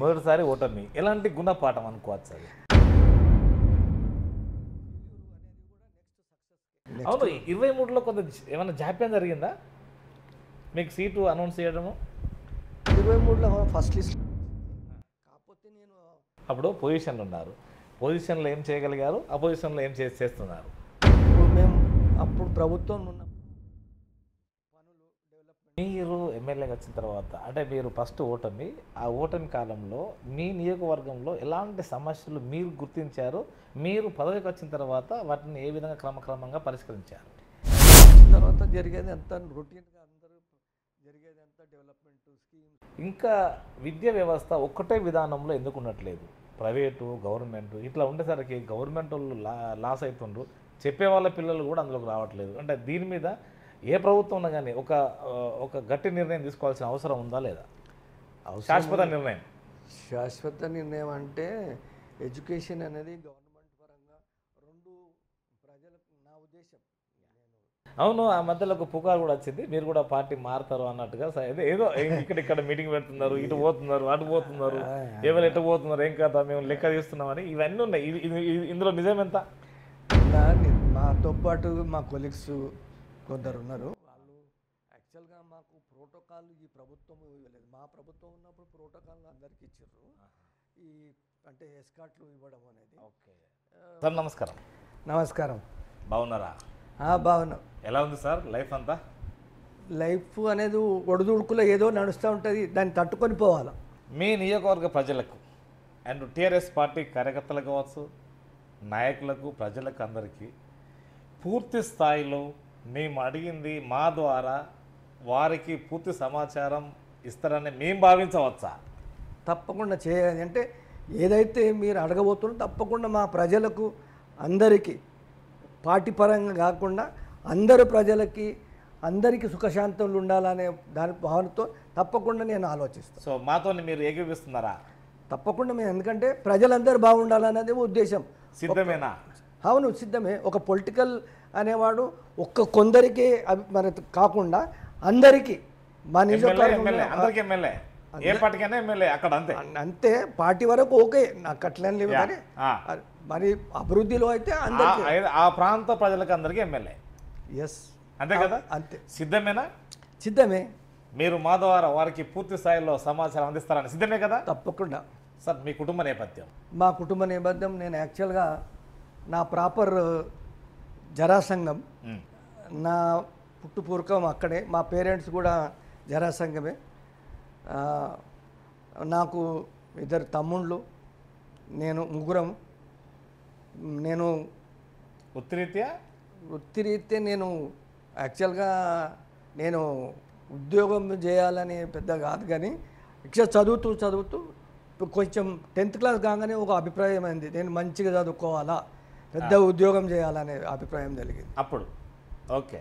మొదటిసారి ఓటమి ఎలాంటి గుణపాఠం అనుకోవచ్చు అది? అవును, 23లో కొంత ఏమైనా జాప్యం జరిగిందా మీకు సీటు అనౌన్స్ చేయడము? 23లో ఫస్ట్ లిస్ట్. కాకపోతే నేను అప్పుడు పొజిషన్లు ఉన్నారు, పొజిషన్లో ఏం చేయగలిగారు, అపోజిషన్లో ఏం చేస్తున్నారు? మేము అప్పుడు ప్రభుత్వం ఉన్న పనులు డెవలప్మెంట్. మీరు ఎమ్మెల్యేగా వచ్చిన తర్వాత అంటే మీరు ఫస్ట్ ఓటమి, ఆ ఓటమి కాలంలో మీ నియోజకవర్గంలో ఎలాంటి సమస్యలు మీరు గుర్తించారు, మీరు పదవికి వచ్చిన తర్వాత వాటిని ఏ విధంగా క్రమక్రమంగా పరిష్కరించారు? తర్వాత జరిగేది అంతా రొటీన్గా అందరూ జరిగేది అంతా డెవలప్మెంట్ స్కీమ్స్. ఇంకా విద్యా వ్యవస్థ ఒక్కటే విధానంలో ఎందుకు ఉండట్లేదు? ప్రైవేటు గవర్నమెంట్ ఇట్లా ఉండేసరికి గవర్నమెంట్ వాళ్ళు లాస్ అవుతుండ్రు, చెప్పే వాళ్ళ పిల్లలు కూడా అందులోకి రావట్లేదు. అంటే దీని మీద ఏ ప్రభుత్వం ఉన్నా కానీ ఒక గట్టి నిర్ణయం తీసుకోవాల్సిన అవసరం ఉందా లేదా? శాశ్వత నిర్ణయం. శాశ్వత నిర్ణయం అంటే ఎడ్యుకేషన్ అనేది గవర్నమెంట్ పరంగా రెండు ప్రజలకు నా ఉద్దేశం. అవును, ఆ మధ్యలో ఒక పుకారు కూడా వచ్చింది, మీరు కూడా పార్టీ మారుతారు అన్నట్టుగా. ఏదో ఇక్కడ మీటింగ్ పెడుతున్నారు, ఇటు పోతున్నారు, అటు పోతున్నారు, ఎవరు ఎటు పోతున్నారు, ఏం కదా మేము లెక్క తీస్తున్నామని ఇవన్నీ ఉన్నాయి. ఇందులో నిజం ఎంత? మాతో పాటు మా కొలీగ్స్ కొందరు ఉన్నారు, వాళ్ళు యాక్చువల్గా మాకు ప్రోటోకాల్ ఈ ప్రభుత్వం ఇవ్వలేదు. మా ప్రభుత్వం ఉన్నప్పుడు ప్రోటోకాల్ అందరికి ఇచ్చారు, ఈ అంటే ఎస్కాట్లు ఇవ్వడం అనేది. ఓకే సార్, నమస్కారం. నమస్కారం. బాగున్నారా? బాగున్నాం. ఎలా ఉంది సార్ లైఫ్ అంతా? లైఫ్ అనేది ఒడిదుడుకులో ఏదో నడుస్తూ ఉంటుంది, దాన్ని తట్టుకొని పోవాలి. మీ నియోజకవర్గ ప్రజలకు అండ్ టీఆర్ఎస్ పార్టీ కార్యకర్తలకు కావచ్చు, నాయకులకు, ప్రజలకు అందరికీ పూర్తి స్థాయిలో మేము అడిగింది మా ద్వారా వారికి పూర్తి సమాచారం ఇస్తారని మేము భావించవచ్చా? తప్పకుండా చేయాలి. అంటే ఏదైతే మీరు అడగబోతున్నారో తప్పకుండా మా ప్రజలకు అందరికీ పార్టీ పరంగా కాకుండా అందరు ప్రజలకి అందరికీ సుఖశాంతులు ఉండాలనే దాని భావనతో తప్పకుండా నేను ఆలోచిస్తాను. సో మాతో మీరు ఏకీపిస్తున్నారా? తప్పకుండా మేము, ఎందుకంటే ప్రజలందరూ బాగుండాలనేది ఉద్దేశం. సిద్ధమేనా? అవును, సిద్ధమే. ఒక పొలిటికల్ అనేవాడు కొందరికి మన కాకుండా అందరికీ మా నియోజకవర్గం ఏ పార్టీకైనా ఎమ్మెల్యే అక్కడ అంతే అంతే. పార్టీ వరకు ఓకే, నాకు అట్లని లేవు, కానీ మరి అభివృద్ధిలో అయితే అందరికీ ఆ ప్రాంత ప్రజలకు అందరికీ ఎమ్మెల్యే. ఎస్, అంతే కదా? అంతే. సిద్ధమేనా? సిద్ధమే. మీరు మా ద్వారా వారికి పూర్తి స్థాయిలో సమాచారం అందిస్తారని సిద్ధమే కదా? తప్పకుండా. సార్, మీ కుటుంబ నేపథ్యం? మా కుటుంబ నేపథ్యం, నేను యాక్చువల్గా నా ప్రాపర్ జరాసంగం, నా పుట్టుపూర్వకం అక్కడే, మా పేరెంట్స్ కూడా జరాసంగమే. నాకు 2 తమ్ముళ్ళు, నేను ముగ్గురం. నేను వృత్తిరీత్యా నేను యాక్చువల్గా నేను ఉద్యోగం చేయాలని పెద్ద కాదు, కానీ ఇట్లా చదువుతూ కొంచెం 10th క్లాస్ కాగానే ఒక అభిప్రాయం అయింది, నేను మంచిగా చదువుకోవాలా, పెద్ద ఉద్యోగం చేయాలనే అభిప్రాయం కలిగింది అప్పుడు. Okay,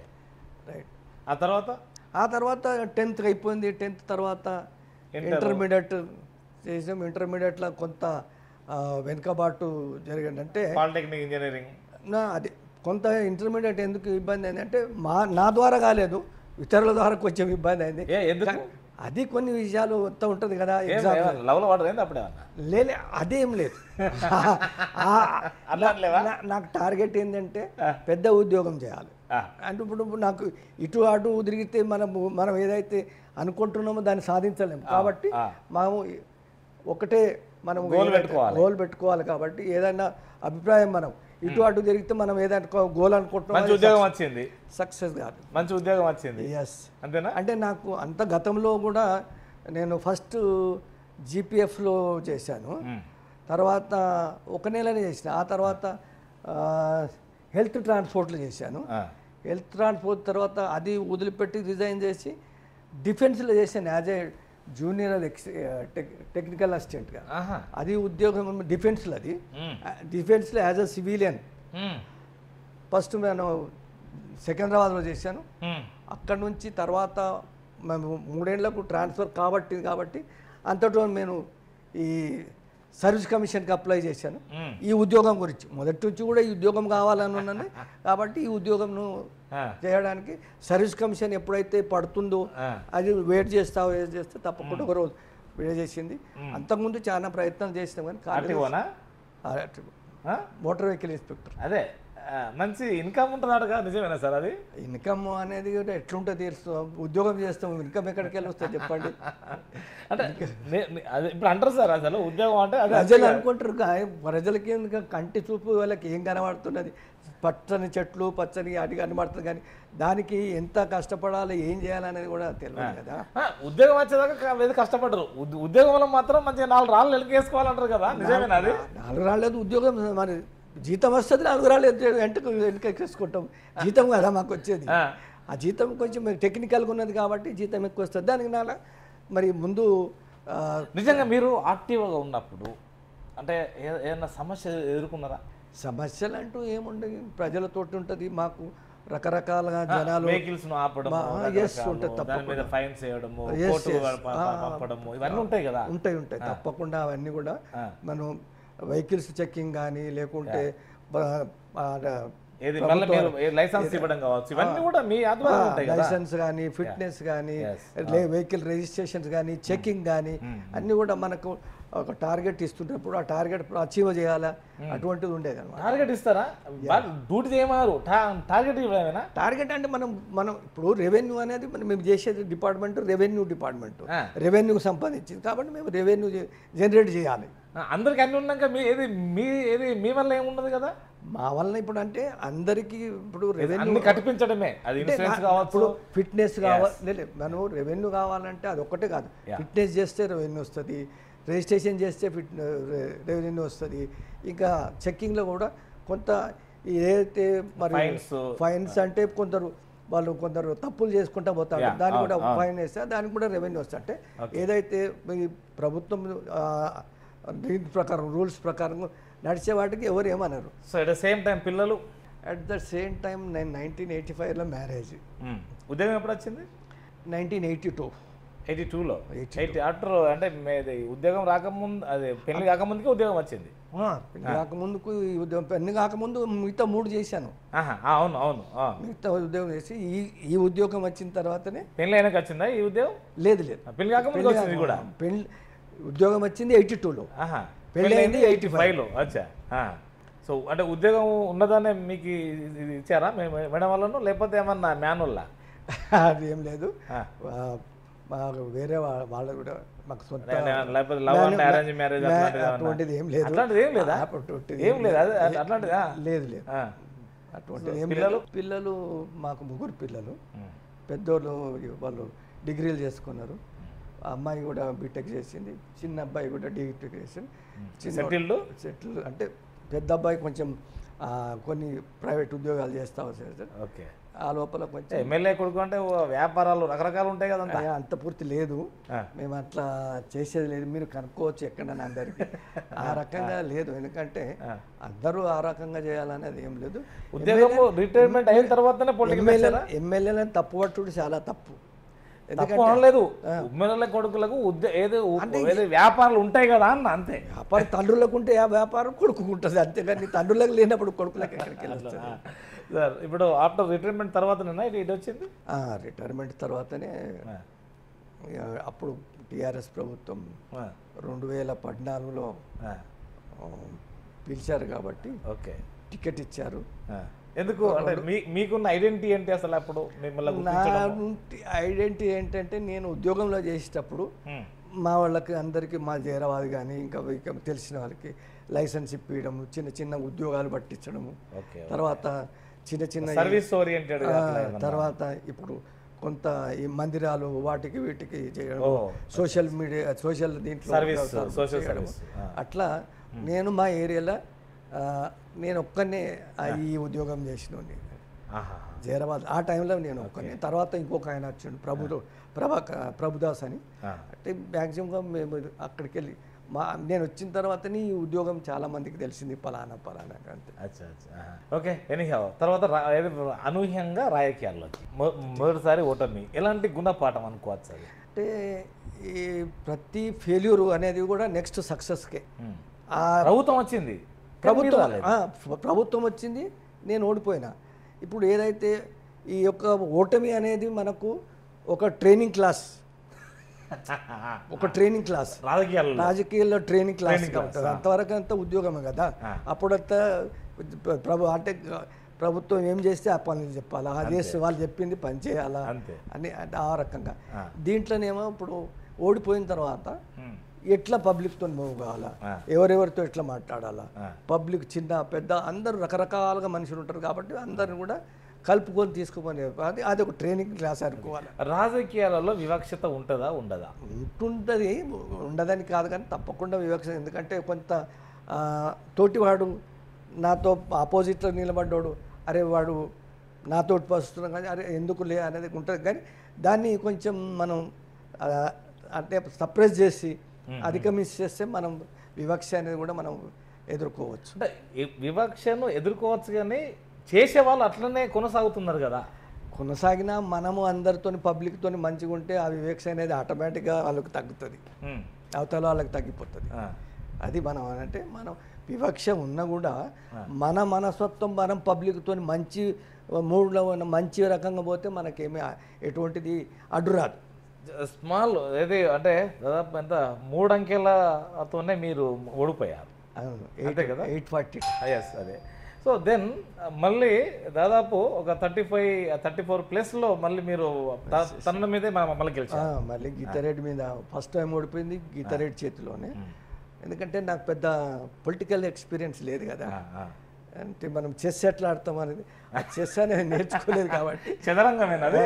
right. ఆ తర్వాత 10th అయిపోయింది. 10th తర్వాత ఇంటర్మీడియట్ చేసాం. ఇంటర్మీడియట్లో కొంత వెనుకబాటు జరిగింది. అంటే పాలిటెక్నిక్ ఇంజనీరింగ్ అది కొంత ఇంటర్మీడియట్ ఎందుకు ఇబ్బంది అయింది అంటే నా ద్వారా కాలేదు, ఇతరుల ద్వారా కొంచెం ఇబ్బంది అయింది. అది కొన్ని విషయాలు వస్తూ ఉంటుంది కదా. లేలే, అదేం లేదు. నాకు టార్గెట్ ఏంటంటే పెద్ద ఉద్యోగం చేయాలి. అంటే ఇప్పుడు నాకు ఇటు అటు తిరిగితే మనం ఏదైతే అనుకుంటున్నామో దాన్ని సాధించలేము. కాబట్టి మనము ఒకటే మనం గోల్ పెట్టుకోవాలి. కాబట్టి ఏదైనా అభిప్రాయం మనం ఇటు అటు తిరిగితే మనం ఏదైనా గోల్ అనుకుంటున్నాం, ఉద్యోగం వచ్చింది, సక్సెస్ కాదు. మంచి ఉద్యోగం వచ్చింది. ఎస్, అంతేనా? అంటే నాకు అంత గతంలో కూడా నేను ఫస్ట్ జీపీఎఫ్లో చేశాను, తర్వాత 1 నెలనే చేసిన, ఆ తర్వాత హెల్త్ ట్రాన్స్పోర్ట్లో చేశాను. హెల్త్ ట్రాన్స్పోర్ట్ తర్వాత అది వదిలిపెట్టి రిజైన్ చేసి డిఫెన్స్లో చేశాను యాజ్ ఏ జూనియర్ టెక్నికల్ అసిస్టెంట్గా. అది ఉద్యోగం డిఫెన్స్లో, అది డిఫెన్స్లో యాజ్ అ సివిలియన్. ఫస్ట్ నేను సికింద్రాబాద్లో చేశాను. అక్కడి నుంచి తర్వాత మేము 3 ఏళ్లకు ట్రాన్స్ఫర్ కాబట్టి అంతటో నేను ఈ సర్వీస్ కమిషన్కి అప్లై చేశాను. ఈ ఉద్యోగం గురించి మొదటి నుంచి కూడా ఈ ఉద్యోగం కావాలని ఉన్నాను. కాబట్టి ఈ ఉద్యోగంను చేయడానికి సర్వీస్ కమిషన్ ఎప్పుడైతే పడుతుందో అది వెయిట్ చేస్తే తప్పకుండా చేసింది. అంతకుముందు చాలా ప్రయత్నాలు చేసినాం కానీ ఆర్టీఓనా? Motor vehicle inspector. అదే మంచి ఇన్కమ్ ఉంటుందట, నిజమేనా సార్ అది? ఇన్కమ్ అనేది కూడా ఎట్లుంటుంది, ఉద్యోగం చేస్తాం, ఇన్కమ్ ఎక్కడికి వెళ్ళి వస్తుంది చెప్పండి. అంటే అదే ఇప్పుడు అంటారు సార్, అసలు ఉద్యోగం అంటే ప్రజలు అనుకుంటారు, ప్రజలకి కంటి చూపు వాళ్ళకి ఏం కనబడుతున్నది, పచ్చని చెట్లు పచ్చని అడి కనబడుతుంది, కానీ దానికి ఎంత కష్టపడాలి ఏం చేయాలనేది కూడా తెలియదు కదా. ఉద్యోగం వచ్చేదాకా ఏది కష్టపడరు, ఉద్యోగం వల్ల మాత్రం మంచిగా 4 రాళ్ళు వెనకేసుకోవాలంటారు కదా, నిజమేనా అది? 4 రాలేదు ఉద్యోగం, మరి జీతం వస్తుంది 4 రాళ్ళు వెనకేసుకుంటాం, జీతం కదా మాకు వచ్చేది. ఆ జీతం కొంచెం టెక్నికల్గా ఉన్నది కాబట్టి జీతం ఎక్కువ వస్తుంది, దానికి నాలా మరి ముందు. నిజంగా మీరు ఆర్టీఓగా ఉన్నప్పుడు అంటే ఏదైనా సమస్య ఎదుర్కొన్నారా? సమస్యలు అంటూ ఏముండదు, ప్రజలతోటి ఉంటుంది, మాకు రకరకాలుగా జనాలు వెహికల్స్ ఆపడం, ఫైన్స్ వేయడము, ఇవన్నీ ఉంటాయి కదా. ఉంటాయి తప్పకుండా, అవన్నీ కూడా మనం వెహికల్స్ చెక్కింగ్ కానీ లేకుంటే లైసెన్స్ ఇవ్వడం కావచ్చు, ఇవన్నీ కూడా మీ ఆధ్వర్యంలో ఉంటాయి కదా. లైసెన్స్ కానీ ఫిట్నెస్ కానీ వెహికల్ రిజిస్ట్రేషన్స్ కానీ చెకింగ్ కానీ అన్నీ కూడా మనకు ఒక టార్గెట్ ఇస్తున్నప్పుడు ఆ టార్గెట్ అచీవ్ చేయాలా, అటువంటిది ఉండేది అనమాట. టార్గెట్ ఇస్తారా? డ్యూటీ చేయమన్నారు, టార్గెట్ ఇవ్వడమేనా? టార్గెట్ అంటే మనం ఇప్పుడు రెవెన్యూ అనేది మేము చేసేది డిపార్ట్మెంట్, రెవెన్యూ డిపార్ట్మెంట్, రెవెన్యూ సంపాదించింది కాబట్టి మేము రెవెన్యూ జనరేట్ చేయాలి. అందరికి అన్ని ఉన్నాక మీ వల్ల ఏముండదు కదా. మా వల్ల ఇప్పుడు అంటే అందరికీ ఇప్పుడు రెవెన్యూ కట్టించడమే, అది ఇన్సూరెన్స్ కావచ్చు, ఫిట్నెస్ కావాలి, మనం రెవెన్యూ కావాలంటే అది ఒక్కటే కాదు, ఫిట్నెస్ చేస్తే రెవెన్యూ వస్తుంది, రిజిస్ట్రేషన్ చేస్తే రెవెన్యూ వస్తుంది, ఇంకా చెక్కింగ్లో కూడా కొంత ఏదైతే మరి ఫైన్స్ అంటే కొందరు తప్పులు చేసుకుంటా పోతారు, దానికి కూడా ఫైన్ వేస్తే దానికి కూడా రెవెన్యూ వస్తుంది. అంటే ఏదైతే ఈ ప్రభుత్వం దీని ప్రకారం రూల్స్ ప్రకారం నడిచే వాటికి ఎవరు ఏమన్నారు. So at the same time పిల్లలు, అట్ ద సేమ్ టైం నేను 1985లో మ్యారేజ్. ఉద్యోగం ఎప్పుడు వచ్చింది? 1982లో. ఆఫ్టర్ అంటే ఉద్యోగం రాకముందు, అదే పెళ్లి కాకముందుకే ఉద్యోగం వచ్చింది. పెళ్లి కాకముందుకు ఈ ఉద్యోగం, పెళ్లి కాకముందు మిగతా 3 చేశాను. అవును అవును, మిగతా ఉద్యోగం చేసి ఈ ఉద్యోగం వచ్చిన తర్వాతనే. పెళ్లి అయినాక వచ్చిందా ఈ ఉద్యోగం? లేదు, పెళ్లి కాకముందు వచ్చింది కూడా. పెళ్లి ఉద్యోగం వచ్చింది 82లో, పెళ్లి అయింది 85లో. అచ్చా. సో అంటే ఉద్యోగం ఉన్నదానే మీకు ఇది ఇచ్చారా మేడం వాళ్ళను, లేకపోతే ఏమన్నా మ్యానువల్లా? అది ఏం లేదు, మాకు వేరే వాళ్ళు కూడా మాకు సొంత అటువంటిది ఏం లేదు. లేదు అటువంటిది ఏం లేదు. పిల్లలు మాకు 3 పిల్లలు, పెద్దోళ్ళు వాళ్ళు డిగ్రీలు చేసుకున్నారు, అమ్మాయి కూడా బీటెక్ చేసింది, చిన్న అబ్బాయి కూడా బీటెక్ చేసింది. సెటిల్ అంటే పెద్ద అబ్బాయి కొంచెం కొన్ని ప్రైవేట్ ఉద్యోగాలు చేస్తా వచ్చారు సార్. ఓకే. ఆ లోపల కొంచెం ఎమ్మెల్యే కొడుకు అంటే వ్యాపారాలు రకరకాలు ఉంటాయి కదా, అంత పూర్తి లేదు, మేము అట్లా చేసేది లేదు, మీరు కనుక్కోవచ్చు ఎక్కడన్నా అందరికి. ఆ రకంగా లేదు, ఎందుకంటే అందరూ ఆ రకంగా చేయాలనేది ఏం లేదు. ఉద్యోగం రిటైర్మెంట్ అయిన తర్వాతనే ఎమ్మెల్యేలను తప్పు పట్టుడు చాలా తప్పు. లేదు, ఎమ్మెల్యే కొడుకులకు ఏదో వ్యాపారాలు ఉంటాయి కదా అన్న, అంతే. వ్యాపారం తండ్రులకు ఉంటే ఆ వ్యాపారం కొడుకుంటుంది, అంతేగాని తండ్రులకు లేనప్పుడు కొడుకులకు ఎక్కడికి వెళ్ళొచ్చు సార్. ఇప్పుడు ఆఫ్టర్ రిటైర్మెంట్ తర్వాతనేనా ఇది వచ్చింది? రిటైర్మెంట్ తర్వాతనే. అప్పుడు టీఆర్ఎస్ ప్రభుత్వం 2014లో పిలిచారు కాబట్టి టికెట్ ఇచ్చారు. ఎందుకు అంటే మీకున్న ఐడెంటిటీ ఏంటి అసలు? అప్పుడు నా ఐడెంటిటీ ఏంటంటే, నేను ఉద్యోగంలో చేసేటప్పుడు మా వాళ్ళకి అందరికీ, మా జైరాబాద్ కానీ ఇంకా తెలిసిన వాళ్ళకి లైసెన్స్ ఇప్పించడం, చిన్న చిన్న ఉద్యోగాలు పట్టించడము, తర్వాత చిన్న సర్వీస్ ఓరియంటెడ్, తర్వాత ఇప్పుడు కొంత ఈ మందిరాలు వాటికి వీటికి చేయడం, సోషల్ మీడియా సోషల్ దీంట్లో అట్లా. నేను మా ఏరియాలో నేను ఒక్కనే ఈ ఉద్యోగం చేసినోని జైరాబాద్. ఆ టైంలో నేను ఒక్కనే, తర్వాత ఇంకొక ఆయన వచ్చాడు ప్రభుదాస్ అని. అంటే మ్యాక్సిమంగా మేము అక్కడికి వెళ్ళి నేను వచ్చిన తర్వాతనే ఈ ఉద్యోగం చాలా మందికి తెలిసింది, పలానా అంతే. అచ్చా అచ్చా, ఓకే. ఎనీహౌ తర్వాత అనూహ్యంగా రాజకీయాల్లో మొదటిసారి ఓటమి, ఎలాంటి గుణపాఠం అనుకోవచ్చు అది? అంటే ఈ ప్రతి ఫెయిల్యూర్ అనేది కూడా నెక్స్ట్ సక్సెస్కే. ప్రభుత్వం వచ్చింది, ప్రభుత్వం వచ్చింది, నేను ఓడిపోయినా. ఇప్పుడు ఏదైతే ఈ యొక్క ఓటమి అనేది మనకు ఒక ట్రైనింగ్ క్లాస్, ఒక ట్రైనింగ్ క్లాస్, రాజకీయాల్లో ట్రైనింగ్ క్లాస్ ఉంటుంది. అంతవరకు అంతా ఉద్యోగమే కదా. అప్పుడంతా ప్రభుత్వం ఏం చేస్తే ఆ పనులు చెప్పాలా, అదే వాళ్ళు చెప్పింది పని చేయాలా అని ఆ రకంగా. దీంట్లోనేమో ఇప్పుడు ఓడిపోయిన తర్వాత ఎట్లా పబ్లిక్తో మూవ్ కావాలా, ఎవరెవరితో ఎట్లా మాట్లాడాలా, పబ్లిక్ చిన్న పెద్ద అందరూ రకరకాలుగా మనుషులు ఉంటారు కాబట్టి అందరిని కూడా కలుపుకొని తీసుకుని అది ఒక ట్రైనింగ్ క్లాస్ అనుకోవాలి. రాజకీయాలలో వివక్షత ఉంటుందా ఉండదా? ఉంటుంటుంది, ఉండదని కాదు కానీ తప్పకుండా వివక్షత. ఎందుకంటే కొంత తోటివాడు నాతో ఆపోజిట్లో నిలబడ్డాడు, అరే వాడు నాతో వస్తున్నాం కానీ అరే ఎందుకు లే అనేది ఉంటుంది. కానీ దాన్ని కొంచెం మనం అంటే సప్రెస్ చేసి అధిగమించేస్తే మనం వివక్ష అనేది కూడా మనం ఎదుర్కోవచ్చు. అంటే వివక్షను ఎదుర్కోవచ్చు కానీ చేసే వాళ్ళు అట్లనే కొనసాగుతున్నారు కదా. కొనసాగినా మనము అందరితో పబ్లిక్తో మంచిగా ఉంటే ఆ వివక్ష అనేది ఆటోమేటిక్గా వాళ్ళకి తగ్గుతుంది, అవతల వాళ్ళకి తగ్గిపోతుంది. అది మనం అంటే మనం వివక్ష ఉన్నా కూడా మన మనస్తత్వం మనం పబ్లిక్తో మంచి మూడ్లో ఉన్న మంచి రకంగా పోతే మనకేమీ ఎటువంటిది అడ్డు రాదు. స్మాల్ ఏది అంటే దాదాపు ఎంత 3 అంకెలతోనే మీరు ఓడిపోయారు అంతే కదా, 840. ఎస్ అదే. సో దెన్ మళ్ళీ దాదాపు ఒక 34+లో మళ్ళీ మీరు తన మీదే మళ్ళీ గెలిచారు. మళ్ళీ గీతారెడ్డి మీద ఫస్ట్ టైం ఓడిపోయింది గీతారెడ్డి చేతిలోనే. ఎందుకంటే నాకు పెద్ద పొలిటికల్ ఎక్స్పీరియన్స్ లేదు కదా. అంటే మనం చెస్ ఎట్లా ఆడతాం అనేది ఆ చెస్ అనేది నేర్చుకోలేదు కాబట్టి చదరంగమే మరి.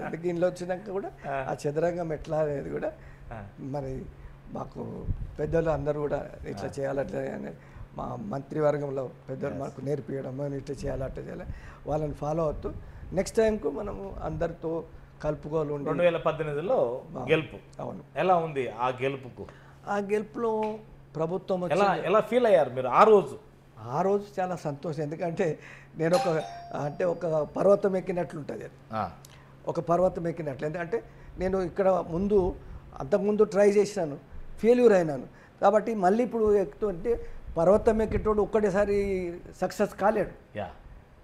అందుకే ఇంట్లో వచ్చినాక కూడా ఆ చదరంగం ఎట్లా అనేది కూడా మరి మాకు పెద్దలు అందరూ కూడా ఇట్లా చేయాలట్లా అని మా మంత్రివర్గంలో పెద్దలు మాకు నేర్పించడం, ఇట్లా చేయాలి అట్లా చేయాలి, వాళ్ళని ఫాలో అవుతూ నెక్స్ట్ టైంకు మనము అందరితో కలుపుకోవాలి. 2018లో గెలుపు అవును, ఎలా ఉంది ఆ గెలుపుకు? ఆ గెలుపులో ప్రభుత్వం ఎలా ఫీల్ అయ్యారు మీరు ఆ రోజు చాలా సంతోషం. ఎందుకంటే నేను ఒక పర్వతం ఎక్కినట్లుంటుంది అది, ఒక పర్వతం ఎక్కినట్లు. ఎందుకంటే నేను ఇక్కడ అంతకుముందు ట్రై చేసినాను, ఫెయిల్యూర్ అయినాను కాబట్టి మళ్ళీ ఇప్పుడు ఎక్కుతుంటే పర్వతం ఎక్కేటోడు ఒక్కటేసారి సక్సెస్ కాలేడు.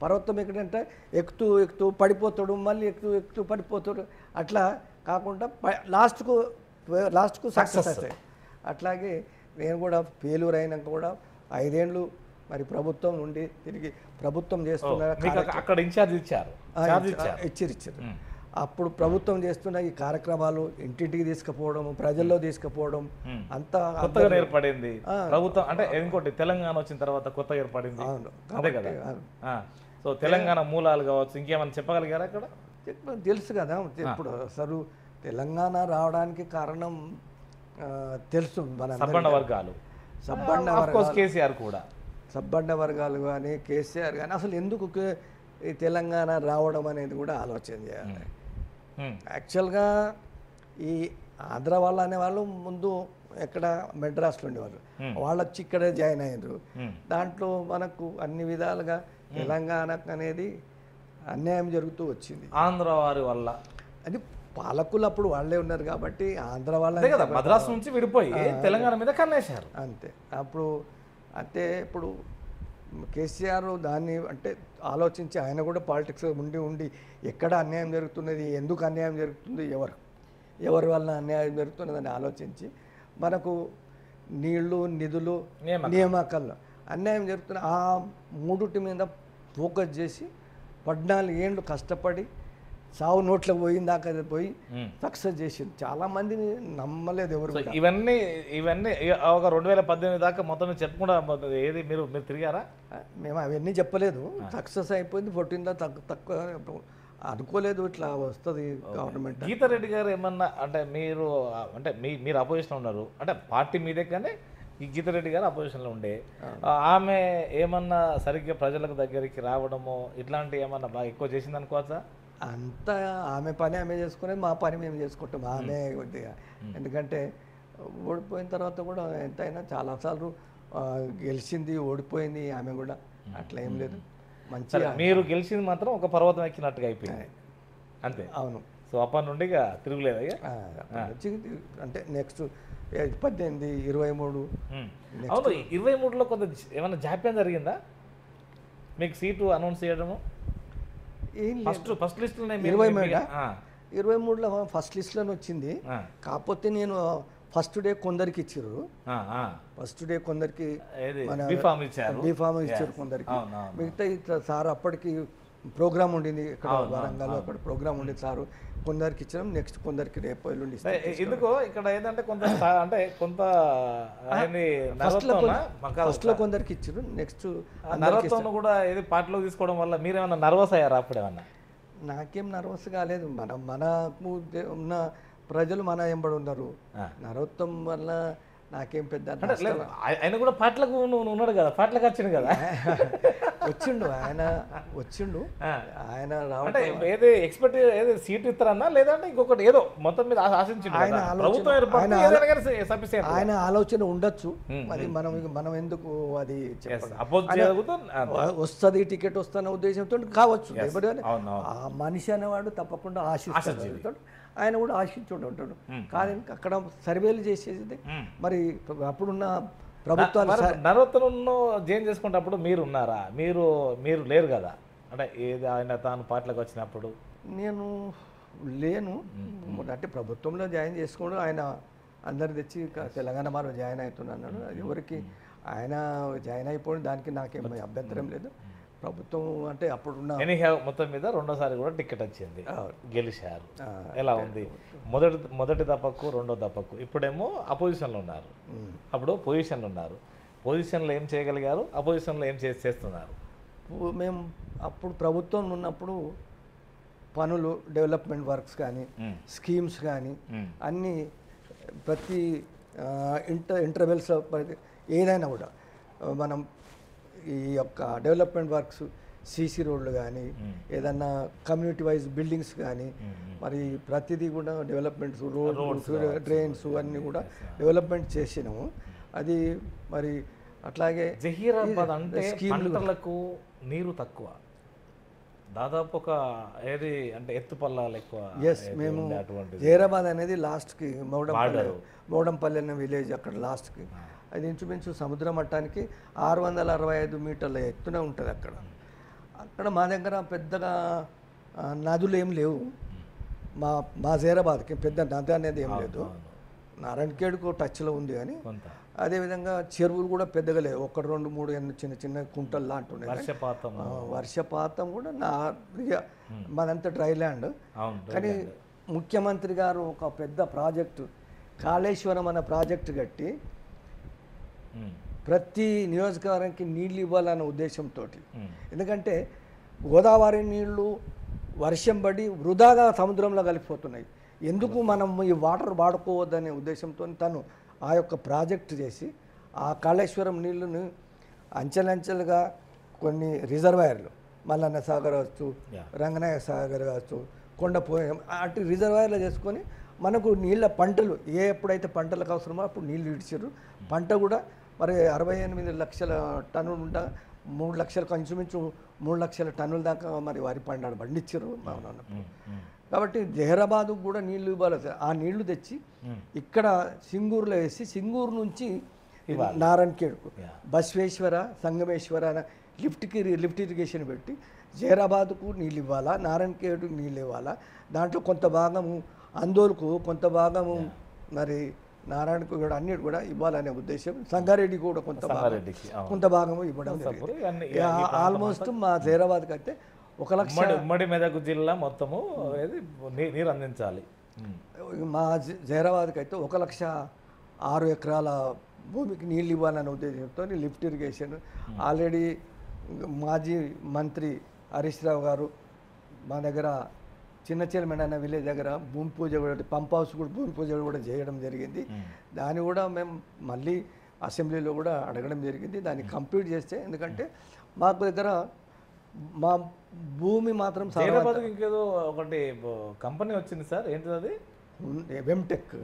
పర్వతం ఎక్కడంటే ఎక్కుతూ పడిపోతాడు, మళ్ళీ ఎక్కుతూ పడిపోతాడు. అట్లా కాకుండా లాస్ట్కు సక్సెస్ అవుతాయి. అట్లాగే నేను కూడా ఫెయిల్యూర్ అయినాక కూడా 5 ఏళ్ళు మరి ప్రభుత్వం నుండి తిరిగి ప్రభుత్వం చేస్తున్న అక్కడ ఇన్ఛార్జ్ ఇచ్చారు. అప్పుడు ప్రభుత్వం చేస్తున్న ఈ కార్యక్రమాలు ఇంటింటికి తీసుకుపోవడం, ప్రజల్లో తీసుకుపోవడం అంతా కొత్తగా ఏర్పడింది ప్రభుత్వం. అంటే ఇంకోటి తెలంగాణ వచ్చిన తర్వాత కొత్తగా ఏర్పడింది అదే కదా. సో తెలంగాణ మూలాలు కావచ్చు, ఇంకేమైనా చెప్పగలిగారా అక్కడ? తెలుసు కదా. ఇప్పుడు అసలు తెలంగాణ రావడానికి కారణం తెలుసు, మన సబ్బండ వర్గాలు, కేసీఆర్ కూడా సబ్బండ వర్గాలు కానీ కేసీఆర్ కానీ అసలు ఎందుకు ఈ తెలంగాణ రావడం అనేది కూడా ఆలోచన చేయాలి. యాక్చువల్గా ఈ ఆంధ్ర వాళ్ళు అనేవాళ్ళు ముందు ఎక్కడ మెడ్రాస్లో ఉండేవాళ్ళు, వాళ్ళు వచ్చి ఇక్కడే జాయిన్ అయ్యారు. దాంట్లో మనకు అన్ని విధాలుగా తెలంగాణకు అనేది అన్యాయం జరుగుతూ వచ్చింది ఆంధ్ర వారి వల్ల. అది పాలకులు అప్పుడు వాళ్ళే ఉన్నారు కాబట్టి ఆంధ్ర వాళ్ళే కదా మద్రాసు నుంచి విడిపోయి తెలంగాణ మీద కన్నేశారు అంతే. అంటే ఇప్పుడు కేసీఆర్ దాన్ని అంటే ఆలోచించి ఆయన కూడా పాలిటిక్స్ ఉండి ఎక్కడ అన్యాయం జరుగుతున్నది, ఎందుకు అన్యాయం జరుగుతుంది, ఎవరి వల్ల అన్యాయం జరుగుతున్నదని ఆలోచించి మనకు నీళ్లు, నిధులు, నియామకాల్లో అన్యాయం జరుగుతున్న ఆ మూడుటి మీద ఫోకస్ చేసి 14 ఏళ్ళు కష్టపడి సావు నోట్లో పోయిందాక పోయి సక్సెస్ చేసింది. చాలా మందిని నమ్మలేదు ఎవరు. ఇవన్నీ ఒక 2018 దాకా మొత్తం చెప్పకుండా ఏది మీరు తిరిగారా? మేము అవన్నీ చెప్పలేదు. సక్సెస్ అయిపోయింది. 14 తక్కువ అనుకోలేదు ఇట్లా వస్తుంది గవర్నమెంట్. గీతారెడ్డి గారు ఏమన్నా అంటే మీరు అపోజిషన్ ఉన్నారు అంటే పార్టీ మీదే, కానీ ఈ గీతారెడ్డి గారు అపోజిషన్లో ఉండే ఆమె ఏమన్నా సరిగ్గా ప్రజలకు దగ్గరికి రావడమో ఇట్లాంటివి ఏమన్నా బాగా ఎక్కువ చేసింది అనుకోవచ్చా? అంతా ఆమె పని ఆమె చేసుకునేది, మా పని మేము చేసుకుంటాం. ఆమె కొద్దిగా ఎందుకంటే ఓడిపోయిన తర్వాత కూడా ఎంతైనా చాలాసార్లు గెలిచింది, ఓడిపోయింది ఆమె కూడా, అట్లా ఏం లేదు. మంచిగా మీరు గెలిచింది మాత్రం ఒక పర్వతం ఎక్కినట్టుగా అయిపోయింది అంతే. అవును. సో అప్పటి నుండి ఇక తిరుగులేదు. అంటే నెక్స్ట్ 18, 23. అవును, 23లో కొంత ఏమైనా జాప్యం జరిగిందా మీకు సీటు అనౌన్స్ చేయడము? ఫస్ట్ లిస్టులోనే 23లో ఫస్ట్ లిస్ట్లోనే వచ్చింది. కాకపోతే నేను ఫస్ట్ డే కొందరికి ఇచ్చారు, ఫస్ట్ డే కొందరికి బీఫామ్ ఇచ్చారు, బీఫామ్ ఇచ్చారు కొందరికి. మిగతా ఇట్లా సార్ అప్పటికి ప్రోగ్రామ్ ఉండింది ఇక్కడ వరంగల్లో, అక్కడ ప్రోగ్రామ్ ఉండేది సారు, కొందరికి ఇచ్చినాం, నెక్స్ట్ కొందరికి రేపు ఎల్లుండి. ఎందుకో ఇక్కడ ఏంటంటే కొంత అంటే కొంత ఫస్ట్లో కొందరికి ఇచ్చారు, నెక్స్ట్ నర్వస్ కూడా ఏది పార్టీలో తీసుకోవడం వల్ల మీరేమన్నా నర్వస్ అయ్యారా అప్పుడేమన్నా? నాకేం నర్వస్ కాలేదు, మనకు ఉన్న ప్రజలు మన ఎంబడి ఉన్నారు. నరోత్తం వల్ల నాకేం పెద్ద ఆయన కూడా పాటలకు ఉన్నాడు కదా, పాటలకు వచ్చిండు కదా, వచ్చిండు ఆయన, వచ్చిండు ఆయన అంటే ఏది ఎక్స్పెక్ట్ ఏది సీట్ ఇస్తారన్నా లేదంటే ఇంకొకటి ఏదో మొత్తం మీద ఆశించిండు ఆయన ఆలోచన ఉండొచ్చు, అది మనం ఎందుకు అది వస్తుంది టికెట్ వస్తున్న ఉద్దేశంతో కావచ్చు. ఆ మనిషి అనేవాడు తప్పకుండా ఆశిస్తాడు, ఆయన కూడా ఆశించుండి ఉంటాడు. కానీ అక్కడ సర్వేలు చేసేది మరి అప్పుడున్న ప్రభుత్వాలు నరోత్తరంలో జాయిన్ చేసుకున్నప్పుడు మీరు ఉన్నారా? మీరు లేరు కదా, అంటే ఏది ఆయన తాను పార్టీలకు వచ్చినప్పుడు? నేను లేను, అంటే ప్రభుత్వంలో జాయిన్ చేసుకోవడం ఆయన అందరు తెచ్చి తెలంగాణ మాలో జాయిన్ అవుతున్నాడు. ఎవరికి ఆయన జాయిన్ అయిపోయిన దానికి నాకేం అభ్యంతరం లేదు. ప్రభుత్వం అంటే అప్పుడున్న మొత్తం మీద రెండోసారి కూడా టికెట్ వచ్చింది, గెలిచారు. ఎలా ఉంది మొదటి దప్పకు రెండో దప్పకు? ఇప్పుడేమో అపోజిషన్లో ఉన్నారు, అప్పుడు పొజిషన్లో ఉన్నారు. పొజిషన్లో ఏం చేయగలిగారు, అపోజిషన్లో ఏం చేస్తున్నారు? మేము అప్పుడు ప్రభుత్వం ఉన్నప్పుడు పనులు, డెవలప్మెంట్ వర్క్స్ కానీ స్కీమ్స్ కానీ అన్నీ ప్రతి ఇంటర్వెల్స్ ఏదైనా కూడా మనం ఈ యొక్క డెవలప్మెంట్ వర్క్స్, సీసీ రోడ్లు కానీ ఏదన్నా కమ్యూనిటీ వైజ్ బిల్డింగ్స్ కానీ మరి ప్రతిదీ కూడా డెవలప్మెంట్స్, రోడ్స్, డ్రైన్స్ అన్నీ కూడా డెవలప్మెంట్ చేసినాము. అది మరి అట్లాగే జహీరాబాద్ అంటే పంటలకు నీరు తక్కువ, దాదాపు ఒక ఏది అంటే ఎత్తుపల్లాలు ఎక్కువ. ఎస్, మేము జహీరాబాద్ అనేది లాస్ట్కి మౌడంపల్లి అనే విలేజ్, అక్కడ లాస్ట్కి అది ఇంచుమించు సముద్ర మట్టానికి 665 మీటర్ల ఎత్తున ఉంటుంది. అక్కడ మా దగ్గర పెద్దగా నదులు ఏం లేవు. మా జహీరాబాద్కి పెద్ద నది అనేది ఏం లేదు. నారాయణఖేడ్కు టచ్లో ఉంది కానీ అదేవిధంగా చెరువులు కూడా పెద్దగా లేవు, 1, 2, 3 చిన్న చిన్న కుంటలు లాంటి ఉన్నాయి. వర్షపాతం కూడా మనంతా డ్రై ల్యాండ్. కానీ ముఖ్యమంత్రి గారు ఒక పెద్ద ప్రాజెక్టు కాళేశ్వరం అనే ప్రాజెక్టు కట్టి ప్రతి నియోజకవర్గానికి నీళ్ళు ఇవ్వాలన్న ఉద్దేశంతో, ఎందుకంటే గోదావరి నీళ్లు వర్షం పడి వృధాగా సముద్రంలో కలిసిపోతున్నాయి, ఎందుకు మనం ఈ వాటర్ వాడుకోవద్దనే ఉద్దేశంతో తను ఆ యొక్క ప్రాజెక్టు చేసి ఆ కాళేశ్వరం నీళ్లను అంచెలంచెలుగా కొన్ని రిజర్వాయర్లు, మల్లన్న సాగర్ కావచ్చు, రంగనాయక సాగర్ కావచ్చు, కొండపోయం అటు రిజర్వాయర్లు చేసుకొని మనకు నీళ్ళ పంటలు ఎప్పుడైతే పంటలకు అవసరమో అప్పుడు నీళ్ళు ఇడిచారు. పంట కూడా మరి 68 లక్షల టన్నులు ఉంటా 3 లక్షల ఇంచుమించు 3 లక్షల టన్నుల దాకా మరి వరి పండించారు ఉన్నప్పుడు. కాబట్టి జహీరాబాద్ కూడా నీళ్లు ఇవ్వాలి. ఆ నీళ్లు తెచ్చి ఇక్కడ సింగూరులో వేసి సింగూరు నుంచి నారాయణఖేడ్కు బసవేశ్వర, సంగమేశ్వర లిఫ్ట్ ఇరిగేషన్ పెట్టి జహీరాబాద్కు నీళ్ళు ఇవ్వాలా, నారాయణఖేడ్కు నీళ్ళు ఇవ్వాలా. దాంట్లో కొంత భాగము అందోల్కు, కొంత భాగము మరి నారాయణకు కూడా అన్నిటి కూడా ఇవ్వాలనే ఉద్దేశం. సంగారెడ్డి కూడా కొంత భాగము ఇవ్వడం. ఆల్మోస్ట్ మా జహీరాబాద్కి అయితే 1 లక్ష, ఉమ్మడి మెదక్ జిల్లా మొత్తము నీరు అందించాలి. మా జహీరాబాద్కి అయితే 1,06,000 ఎకరాల భూమికి నీళ్ళు ఇవ్వాలనే ఉద్దేశంతో లిఫ్ట్ ఇరిగేషన్ ఆల్రెడీ మాజీ మంత్రి హరీష్ రావు గారు మా దగ్గర చిన్న చైర్మన్ అనే విలేజ్ దగ్గర భూమి పూజ కూడా, పంప్ హౌస్ కూడా భూమి పూజ కూడా చేయడం జరిగింది. దాన్ని కూడా మేము మళ్ళీ అసెంబ్లీలో కూడా అడగడం జరిగింది, దాన్ని కంప్లీట్ చేస్తే. ఎందుకంటే మాకు దగ్గర మా భూమి మాత్రం ఇంకేదో ఒకటి కంపెనీ వచ్చింది సార్, ఏంటిది అది? వెమ్టెక్.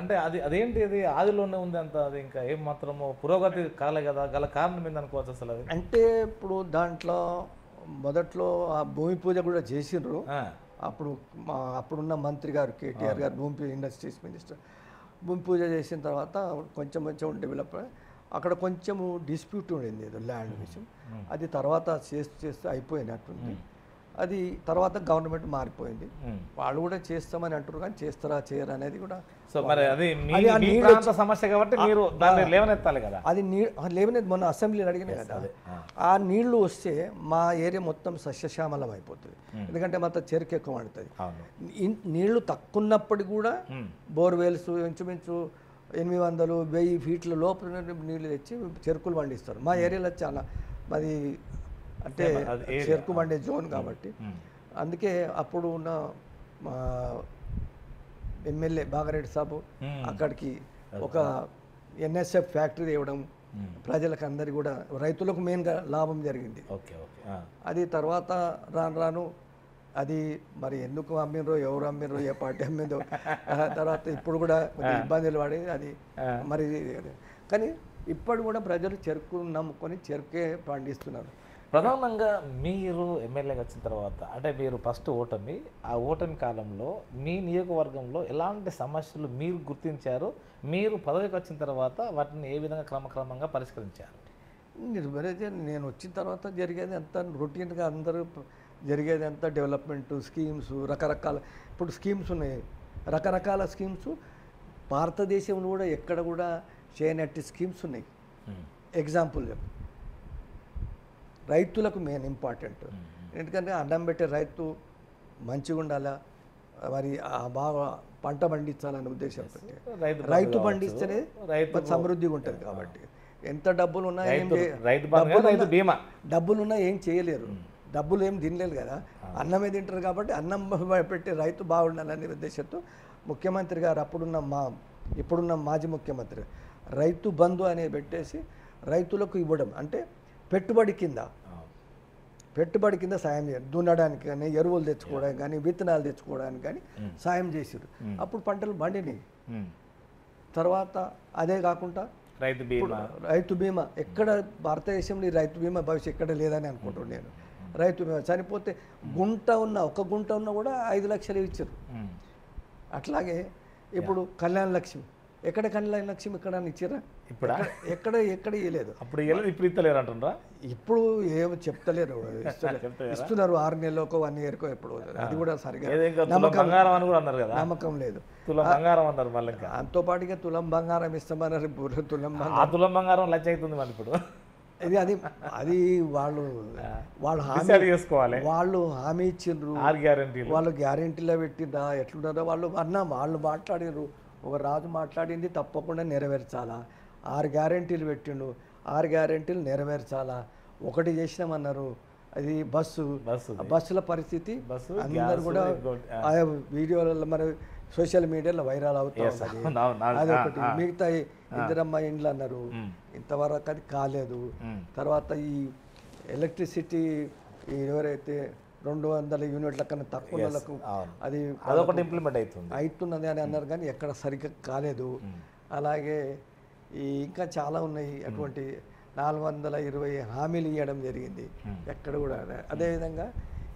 అంటే అదేంటి, అది ఆదిలోనే ఉంది అంత, అది ఇంకా ఏం మాత్రము పురోగతి కాలే కదా, గల కారణం ఏందనుకోవచ్చు అసలు? అది అంటే ఇప్పుడు దాంట్లో మొదట్లో ఆ భూమి పూజ కూడా చేసిండ్రు. అప్పుడున్న మంత్రి గారు కేటీఆర్ గారు భూమి ఇండస్ట్రీస్ మినిస్టర్ భూమి పూజ చేసిన తర్వాత కొంచెం డెవలప్ అక్కడ కొంచెము డిస్ప్యూట్ ఉండింది ఏదో ల్యాండ్ విషయం. అది తర్వాత చేస్తూ అయిపోయినట్టుంది. అది తర్వాత గవర్నమెంట్ మారిపోయింది. వాళ్ళు కూడా చేస్తామని అంటారు, కానీ చేస్తారా చేయరా అనేది కూడా. సో మరి అది మీ ప్రాంత సమస్య కాబట్టి మీరు దాన్ని లేవనెత్తాలి కదా. అది లేవనెత్తి మొన్న అసెంబ్లీలో అడిగిన కదా, ఆ నీళ్లు వస్తే మా ఏరియా మొత్తం సస్యశ్యామలం అయిపోతుంది. ఎందుకంటే మొత్తం చెరుకు ఎక్కువ పండుతుంది. నీళ్లు తక్కువ ఉన్నప్పటికీ కూడా బోర్వెల్స్ ఇంచుమించు 800, 1000 ఫీట్ల లోపల నీళ్లు తెచ్చి చెరుకులు పండిస్తారు. మా ఏరియాలో చాలా మరి అంటే చెరుకు పండే జోన్ కాబట్టి, అందుకే అప్పుడు ఉన్న మా ఎమ్మెల్యే బాగారెడ్డి సాబు అక్కడికి ఒక NSF ఫ్యాక్టరీ ఇవ్వడం ప్రజలకు అందరికీ కూడా, రైతులకు మెయిన్గా లాభం జరిగింది. అది తర్వాత రాను రాను అది మరి ఎందుకు అమ్మినరో, ఎవరు అమ్మినరో, ఏ పార్టీ అమ్మిందో, తర్వాత ఇప్పుడు కూడా ఇబ్బందులు పడి అది మరి. కానీ ఇప్పుడు కూడా ప్రజలు చెరుకు నమ్ముకొని చెరుకే పండిస్తున్నారు. ప్రధానంగా మీరు ఎమ్మెల్యేగా వచ్చిన తర్వాత, అంటే మీరు ఫస్ట్ ఓటమి, ఆ ఓటమి కాలంలో మీ నియోజకవర్గంలో ఎలాంటి సమస్యలు మీరు గుర్తించారు, మీరు పదవికి వచ్చిన తర్వాత వాటిని ఏ విధంగా క్రమక్రమంగా పరిష్కరించారు? నేను వచ్చిన తర్వాత జరిగేది అంతా రొటీన్గా, అందరూ జరిగేది అంతా డెవలప్మెంట్ స్కీమ్స్, రకరకాల ఇప్పుడు స్కీమ్స్ ఉన్నాయి, రకరకాల స్కీమ్స్. భారతదేశంలో కూడా ఎక్కడ కూడా చేయనట్టి స్కీమ్స్ ఉన్నాయి. ఎగ్జాంపుల్ చెప్పు, రైతులకు మెయిన్ ఇంపార్టెంట్. ఎందుకంటే అన్నం పెట్టే రైతు మంచిగా ఉండాలా, మరి బాగా పంట పండించాలనే ఉద్దేశంతో రైతు పండిస్తేనే సమృద్ధిగా ఉంటుంది. కాబట్టి ఎంత డబ్బులున్నా డబ్బులున్నా ఏం చేయలేరు, డబ్బులు ఏం తినలేదు కదా, అన్నమే తింటారు. కాబట్టి అన్నం పెట్టే రైతు బాగుండాలనే ఉద్దేశంతో ముఖ్యమంత్రి గారు ఇప్పుడున్న మాజీ ముఖ్యమంత్రి రైతు బంధు అనేది పెట్టేసి రైతులకు ఇవ్వడం, అంటే పెట్టుబడి కింద సాయం చేయాలి. దున్నడానికి కానీ, ఎరువులు తెచ్చుకోవడానికి కానీ, విత్తనాలు తెచ్చుకోవడానికి కానీ సాయం చేసారు. అప్పుడు పంటలు పండినాయి. తర్వాత అదే కాకుండా రైతు బీమా ఎక్కడ భారతదేశంలో రైతు బీమా భవిష్యత్ ఎక్కడ లేదని అనుకుంటున్నాను నేను. రైతు బీమా చనిపోతే ఒక గుంట ఉన్నా కూడా 5 లక్షలు ఇచ్చారు. అట్లాగే ఇప్పుడు కళ్యాణ లక్ష్మి, ఎక్కడ కళ్యాణ లక్ష్మి ఇక్కడ ఇచ్చారా? ఇప్పుడు ఎక్కడ ఇవ్వలేదు. అప్పుడు ఇప్పుడు ఇస్తలేరు అంటున్నారా? ఇప్పుడు ఏమి చెప్తలేరు, ఇస్తున్నారు 6 నెలలకో 1 ఇయర్కో. ఎప్పుడు అది కూడా సరిగా నమ్మకం లేదు. దాంతో పాటుగా తులం బంగారం ఇస్తామన్నారు. తులం బంగారం లక్ష అవుతుంది మరి ఇప్పుడు. అది వాళ్ళు హామీ ఇచ్చిండ్రు, వాళ్ళు గ్యారెంటీలో పెట్టిందా ఎట్లున్నారో వాళ్ళు మాట్లాడినారు. ఒక రాజు మాట్లాడింది తప్పకుండా నెరవేర్చాలా. 6 గ్యారెంటీలు పెట్టిండు, 6 గ్యారెంటీలు నెరవేర్చాలా. ఒకటి చేసినామన్నారు, అది బస్సుల పరిస్థితి అందరు కూడా వీడియోలలో మరి సోషల్ మీడియాలో వైరల్ అవుతా ఉన్నది. అదొకటి. మిగతా ఇందిరమ్మ ఇండ్లు అన్నారు, ఇంతవరకు అది కాలేదు. తర్వాత ఈ ఎలక్ట్రిసిటీ ఎవరైతే 200 యూనిట్ల కన్నా తక్కువ వాళ్ళకు అది అదొకటి ఇంప్లిమెంట్ అవుతున్నది అని అన్నారు, కానీ ఎక్కడ సరిగ్గా కాలేదు. అలాగే ఇంకా చాలా ఉన్నాయి. అటువంటి 420 హామీలు ఇవ్వడం జరిగింది ఎక్కడ కూడా. అదేవిధంగా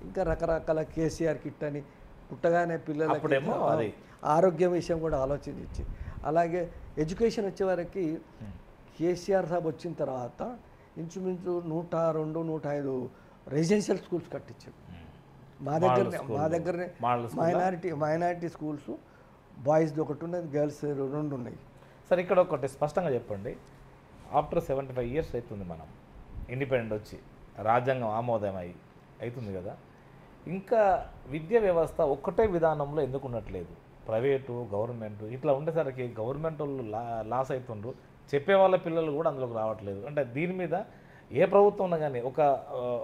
ఇంకా రకరకాల కేసీఆర్ కిట్ అని పుట్టగానే పిల్లలకి ఆరోగ్యం విషయం కూడా ఆలోచించి, అలాగే ఎడ్యుకేషన్ వచ్చేవారికి కేసీఆర్ సాబ్ వచ్చిన తర్వాత ఇంచుమించు 102, 105 రెసిడెన్షియల్ స్కూల్స్ కట్టించారు. మా దగ్గరనే మైనారిటీ స్కూల్స్, బాయ్స్ది ఒకటి ఉన్నది, గర్ల్స్ 2 ఉన్నాయి. సార్ ఇక్కడ ఒకటి స్పష్టంగా చెప్పండి, ఆఫ్టర్ 75 ఇయర్స్ అవుతుంది మనం ఇండిపెండెంట్ వచ్చి, రాజ్యాంగం ఆమోదం అవుతుంది కదా, ఇంకా విద్యా వ్యవస్థ ఒక్కటే విధానంలో ఎందుకు ఉండట్లేదు? ప్రైవేటు గవర్నమెంట్ ఇట్లా ఉండేసరికి గవర్నమెంట్ వాళ్ళు లాస్ అవుతుండ్రు, చెప్పే వాళ్ళ పిల్లలు కూడా అందులోకి రావట్లేదు. అంటే దీని మీద ఏ ప్రభుత్వం ఉన్నా కానీ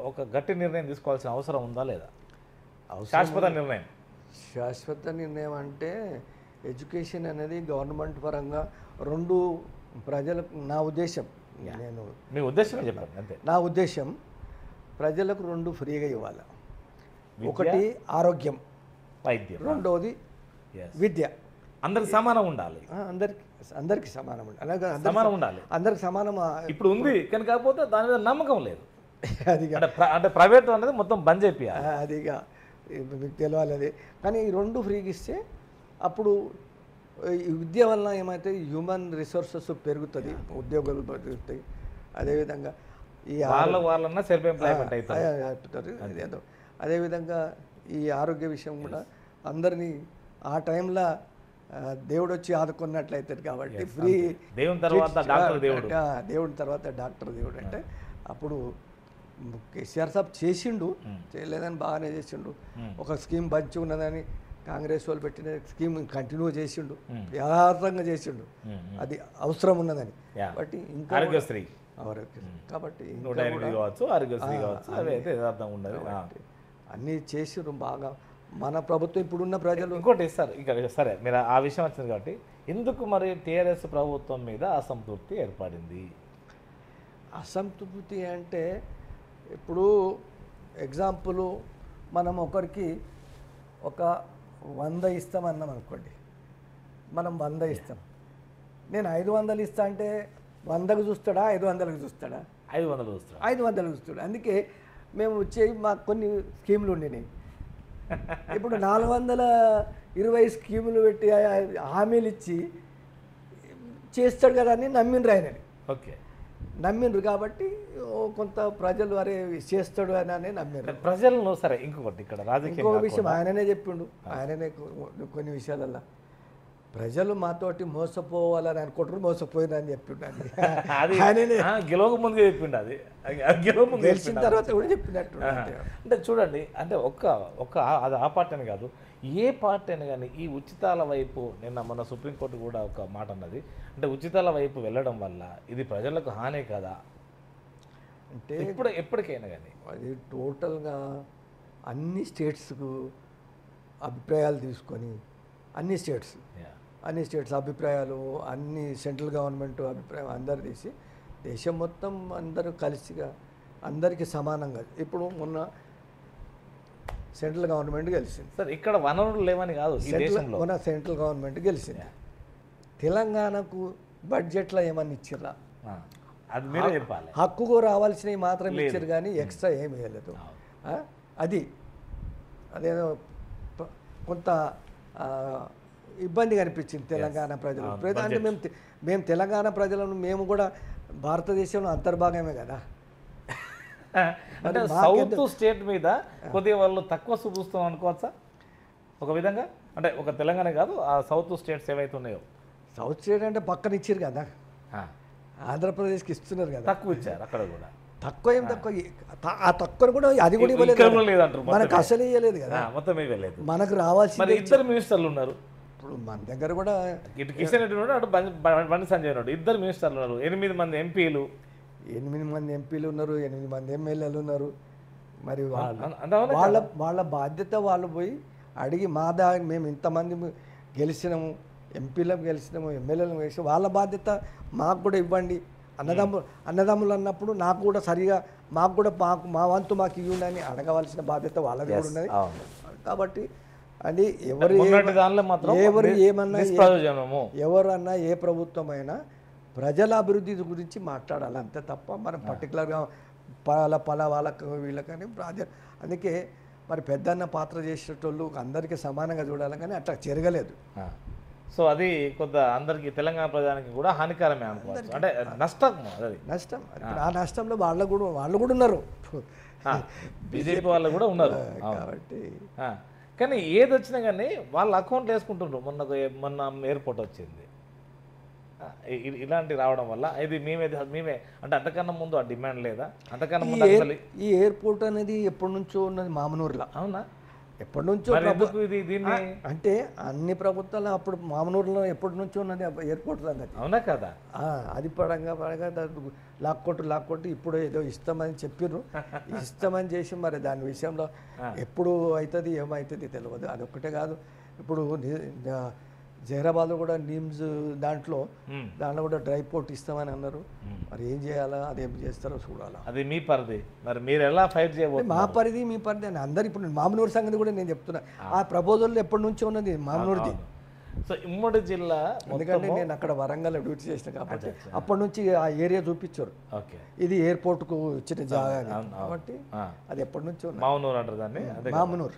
ఒక గట్టి నిర్ణయం తీసుకోవాల్సిన అవసరం ఉందా లేదా? శాశ్వత నిర్ణయం అంటే ఎడ్యుకేషన్ అనేది గవర్నమెంట్ పరంగా 2 ప్రజలకు, నా ఉద్దేశం, మీ ఉద్దేశం చెప్పండి అంతే, నా ఉద్దేశం ప్రజలకు 2 ఫ్రీగా ఇవ్వాలి. ఒకటి ఆరోగ్యం, వైద్యం, రెండోది విద్య. అందరికి సమానం ఉండాలి. అందరికి సమానం ఉండాలి. అందరికి సమానం ఇప్పుడు ఉంది, కానీ కాకపోతే దాని మీద నమ్మకం లేదు. అది అంటే ప్రైవేట్ అనేది మొత్తం బంద్ చేయాలి. అదిగా మీకు తెలియాలి అది. కానీ ఈ 2 ఫ్రీగా ఇస్తే అప్పుడు ఈ విద్య వలన ఏమైతే హ్యూమన్ రిసోర్సెస్ పెరుగుతుంది, ఉద్యోగాలు పెరుగుతాయి. అదేవిధంగా ఈ వాళ్ళన్నా సెల్ఫ్ ఎంప్లాయ్మెంట్ అవుతారు. అదేవిధంగా ఈ ఆరోగ్య విషయం కూడా అందరినీ ఆ టైంలో దేవుడు వచ్చి ఆదుకున్నట్లయితే కాబట్టి ఫ్రీ దేవుని తర్వాత డాక్టర్ దేవుడు. దేవుడి తర్వాత డాక్టర్ దేవుడు అంటే అప్పుడు కేసీఆర్ సాబ్ చేసిండు, చేయలేదని బాగానే చేసిండు. ఒక స్కీమ్ మంచిగా ఉన్నదని కాంగ్రెస్ వాళ్ళు పెట్టిన స్కీమ్ కంటిన్యూ చేసిండు, యథార్థంగా చేసిండు, అది అవసరం ఉన్నదని. కాబట్టి ఇంకా ఆరోగ్యశ్రీ కాబట్టి 108 కావచ్చు, ఆరోగ్యశ్రీ కావచ్చు, అవి అయితే యథార్థంగా ఉండదు. అన్నీ చేసిండ్రు బాగా మన ప్రభుత్వం. ఇప్పుడున్న ప్రజలు ఇంకోటి సార్, ఇక సరే మీరు ఆ విషయం వచ్చింది కాబట్టి ఎందుకు మరి టీఆర్ఎస్ ప్రభుత్వం మీద అసంతృప్తి ఏర్పడింది? అసంతృప్తి అంటే ఇప్పుడు ఎగ్జాంపుల్ మనం ఒకరికి ఒక 100 ఇస్తామన్నాం అనుకోండి, మనం 100 ఇస్తాం, నేను 500 ఇస్తా అంటే 100కు చూస్తాడా 500కు చూస్తాడా? 500 చూస్తాడు, 500కు చూస్తాడు. అందుకే మేము మాకు కొన్ని స్కీములు ఉండినాయి. ఇప్పుడు 420 స్కీములు పెట్టి హామీలు ఇచ్చి చేస్తాడు కదా అని నమ్మిండ్రు ఆయనని. ఓకే, నమ్మిండ్రు కాబట్టి కొంత ప్రజలు అరే చేస్తాడు అని నమ్మిండ్రు ప్రజలను. సరే ఇంకొకటి ఇక్కడ రాజకీయ ఇంకో విషయం ఆయననే చెప్పిండు, ఆయననే కొన్ని విషయాలల్లో ప్రజలు మాతోటి మోసపోవాలని అనుకుంటారు, మోసపోయిందని చెప్పిండు. అది ఆయననే గెలవక ముందుగా చెప్పిండు, అది గెలవ ముందు గెలిచిన తర్వాత కూడా చెప్పినట్టు. అంటే చూడండి, అంటే అది ఆ పార్టీ అని కాదు, ఏ పార్టీ అని కానీ ఈ ఉచితాల వైపు నిన్న మన సుప్రీంకోర్టు కూడా ఒక మాట అన్నది, అంటే ఉచితాల వైపు వెళ్ళడం వల్ల ఇది ప్రజలకు హానే కదా అంటే ఎప్పటికైనా కానీ అది టోటల్గా అన్ని స్టేట్స్కు అభిప్రాయాలు తీసుకొని అన్ని స్టేట్స్ అభిప్రాయాలు, అన్ని సెంట్రల్ గవర్నమెంట్ అభిప్రాయం అందరు తీసి దేశం మొత్తం అందరూ కలిసిగా అందరికీ సమానంగా. ఇప్పుడు మొన్న సెంట్రల్ గవర్నమెంట్ గెలిచింది సార్, ఇక్కడ వనరులు లేవని కాదు, మొన్న సెంట్రల్ గవర్నమెంట్ గెలిచింది. తెలంగాణకు బడ్జెట్లో ఏమన్నా ఇచ్చిర్రా? అది మీరే చెప్పాలి. హక్కుకు రావాల్సినవి మాత్రం ఇచ్చారు కానీ ఎక్స్ట్రా ఏమి వేయలేదు. అదేదో కొంత ఇబ్బంది కనిపించింది తెలంగాణ ప్రజలు. అంటే మేము తెలంగాణ ప్రజలను మేము కూడా భారతదేశంలో అంతర్భాగమే కదా. అంటే సౌత్ స్టేట్ మీద కొద్దిగా వాళ్ళు తక్కువ చూపిస్తాం అనుకోవచ్చా ఒక విధంగా? అంటే ఒక తెలంగాణ కాదు, ఆ సౌత్ స్టేట్స్ ఏవైతే ఉన్నాయో. సౌత్ స్టేట్ అంటే పక్కన ఇచ్చారు కదా, ఆంధ్రప్రదేశ్కి ఇస్తున్నారు కదా, తక్కువ ఇచ్చారు అక్కడ కూడా. తక్కువ ఏం తక్కువ, ఆ తక్కువ కూడా అది కూడా ఇవ్వలేదు, మనకు అసలు ఇవ్వలేదు కదా, మొత్తం ఇవ్వలేదు. మనకు రావాల్సిన 2 మినిస్టర్లు ఉన్నారు ఇప్పుడు మన దగ్గర కూడా. ఇటు కిషన్ రెడ్డి ఉన్నాడు, అటు బండి సంజయ్ ఉన్నాడు, 2 మినిస్టర్లు ఉన్నారు, 8 మంది ఎంపీలు, 8 మంది ఎంపీలు ఉన్నారు, 8 మంది ఎమ్మెల్యేలు ఉన్నారు. మరి వాళ్ళ బాధ్యత వాళ్ళు పోయి అడిగి మేము ఇంతమంది గెలిచినాము, ఎంపీలకు గెలిచినాము, ఎమ్మెల్యేలను గెలిచి వాళ్ళ బాధ్యత మాకు కూడా ఇవ్వండి. అన్నదమ్ములు అన్నప్పుడు నాకు కూడా సరిగా మాకు కూడా మా వంతు మాకు ఇవ్వండి అని అడగవలసిన బాధ్యత వాళ్ళది కూడా ఉన్నది. కాబట్టి అది ఎవరన్నా ఏ ప్రభుత్వం అయినా ప్రజల అభివృద్ధి గురించి మాట్లాడాలి అంతే తప్ప మనం పర్టికులర్గా వాళ్ళకు వీళ్ళకని అందుకే మరి పెద్దన్న పాత్ర చేసేటోళ్ళు అందరికీ సమానంగా చూడాలి, కానీ అట్లా జరగలేదు. సో అది కొంత అందరికి తెలంగాణ ప్రజానికి కూడా హానికరమే అనుకోవచ్చు, అంటే నష్టం. ఆ నష్టంలో వాళ్ళు కూడా ఉన్నారు, బీజేపీ వాళ్ళు కూడా ఉన్నారు కాబట్టి. కానీ ఏది వచ్చినా కానీ వాళ్ళ అకౌంట్లో వేసుకుంటున్నారు. మొన్న ఎయిర్పోర్ట్ వచ్చింది, ఇలాంటి రావడం వల్ల ఇది మేమే అంటే అంతకన్నా ముందు ఆ డిమాండ్ లేదా? అంతకన్నా ముందు ఈ ఎయిర్పోర్ట్ అనేది ఎప్పటి నుంచో ఉన్నది మామనూరులో. అవునా? ఎప్పటి నుంచో దీన్ని అంటే అన్ని ప్రభుత్వాలు అప్పుడు మామనూరులో ఎప్పటి నుంచో ఉన్నది ఎయిర్పోర్ట్ సంగతి. అవునా కదా? అది పడంగా లాక్కొట్టు ఇప్పుడు ఏదో ఇస్తామని చెప్పిర్రు, ఇస్తామని చేసి మరి దాని విషయంలో ఎప్పుడు అవుతుంది ఏమవుతుంది తెలియదు. అదొక్కటే కాదు, ఇప్పుడు జహీరాబాద్లో కూడా నిమ్స్ దాంట్లో కూడా డ్రై పోర్ట్ ఇస్తామని అన్నారు. మరి ఏం చేయాలా, అదేం చేస్తారో చూడాలా. అది మీ పరిధి, మరి మీరు ఎలా ఫైట్ చేయబోతున్నారు? మా పరిధి మీ పరిధి అని అందరు. ఇప్పుడు మామనూరు సంగతి కూడా నేను చెప్తున్నా, ఆ ప్రపోజల్ ఎప్పటి నుంచో ఉన్నది మామనూరుది. సో ఉమ్మడి జిల్లా, ఎందుకంటే నేను అక్కడ వరంగల్ డ్యూటీ చేసిన కాబట్టి అప్పటి నుంచి ఆ ఏరియా చూపించారు, ఇది ఎయిర్పోర్ట్కు ఇచ్చిన జాగా కాబట్టి అది ఎప్పటి నుంచో మామనూరు అంటారు దాన్ని, మామనూరు.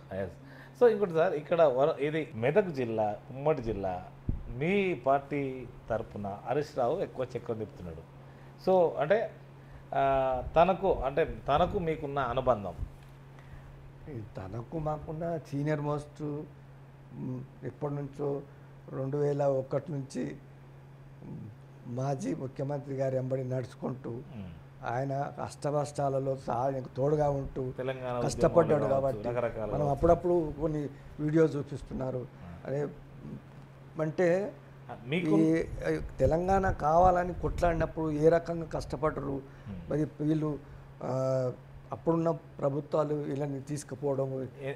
సో ఇంకోటి సార్, ఇక్కడ ఇది మెదక్ జిల్లా, ఉమ్మడి జిల్లా, మీ పార్టీ తరఫున హరీష్ రావు ఎక్కువ చక్రం తిప్పుతున్నాడు. సో అంటే తనకు మీకున్న అనుబంధం తనకు మాకున్న సీనియర్ మోస్ట్ ఎప్పటి నుంచో 2001 నుంచి మాజీ ముఖ్యమంత్రి గారు ఎంబడి నడుచుకుంటూ ఆయన కష్టనష్టాలలో ఆయనకు తోడుగా ఉంటూ తెలంగాణ కష్టపడ్డాడు కాబట్టి రకరకాల మనం అప్పుడప్పుడు కొన్ని వీడియోస్ చూపిస్తున్నారు. అదే అంటే మీకు ఈ తెలంగాణ కావాలని కొట్లాడినప్పుడు ఏ రకంగా కష్టపడరు, మరి వీళ్ళు అప్పుడున్న ప్రభుత్వాలు వీళ్ళని తీసుకుపోవడం,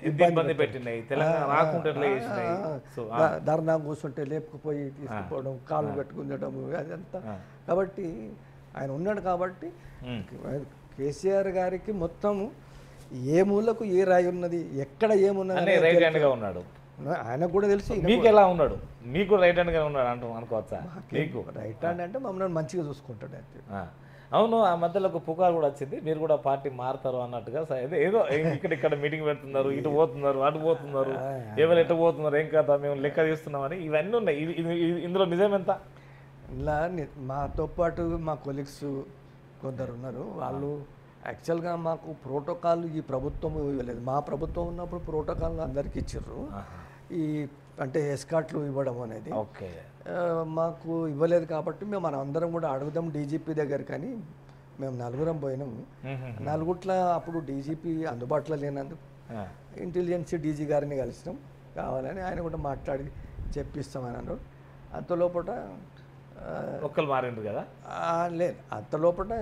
ఇబ్బంది పెట్టినాయి, తెలంగాణ రాకుంటే ఎట్లా చేసినాయి. సో ధర్నా కూర్చుంటే లేపుకుపోయి తీసుకుపోవడం, కాళ్ళు పెట్టుకుందడం అదంతా. కాబట్టి ఆయన ఉన్నాడు కాబట్టి కేసీఆర్ గారికి మొత్తం ఏ మూలకు ఏ రాయి ఉన్నది, ఎక్కడ ఏమున్నది రైట్ హ్యాండ్ గా ఉన్నాడు. ఆయనకు కూడా తెలిసి. మీకు ఎలా ఉన్నాడు? మీకు రైట్ హ్యాండ్ గా ఉన్నాడు అనుకోవచ్చా? మీకు రైట్ హ్యాండ్ అంటే మమ్మల్ని మంచిగా చూసుకుంటాడు అంతే. అవును, ఆ మధ్యలో ఒక పుకారు కూడా వచ్చింది, మీరు కూడా పార్టీ మారుతారు అన్నట్టుగా. ఏదో ఇక్కడ మీటింగ్ పెడుతున్నారు, ఇటు పోతున్నారు, అటు పోతున్నారు, ఎవరు ఎటు పోతున్నారు, ఏం కదా మేము లెక్క తీస్తున్నామని ఇవన్నీ ఉన్నాయి. ఇందులో నిజం ఎంత? ఇలా మాతో పాటు మా కొలీగ్స్ కొందరు ఉన్నారు. వాళ్ళు యాక్చువల్గా మాకు ప్రోటోకాల్ ఈ ప్రభుత్వం ఇవ్వలేదు. మా ప్రభుత్వం ఉన్నప్పుడు ప్రోటోకాల్ అందరికి ఇచ్చారు, ఈ అంటే ఎస్కాట్లు ఇవ్వడం అనేది. ఓకే, మాకు ఇవ్వలేదు కాబట్టి మేము మనం అందరం కూడా అడుగుదాం డీజీపీ దగ్గర. కానీ మేము నలుగురం పోయినాము. నలుగుట్ల అప్పుడు డీజీపీ అందుబాటులో లేనందుకు ఇంటెలిజెన్స్ డీజీ గారిని కలిసినాం. కావాలని ఆయన కూడా మాట్లాడి చెప్పిస్తామని అన్నాడు. అంత లోపల ఒక్కరు మారిండ్రు కదా? లేదు, అంత లోపల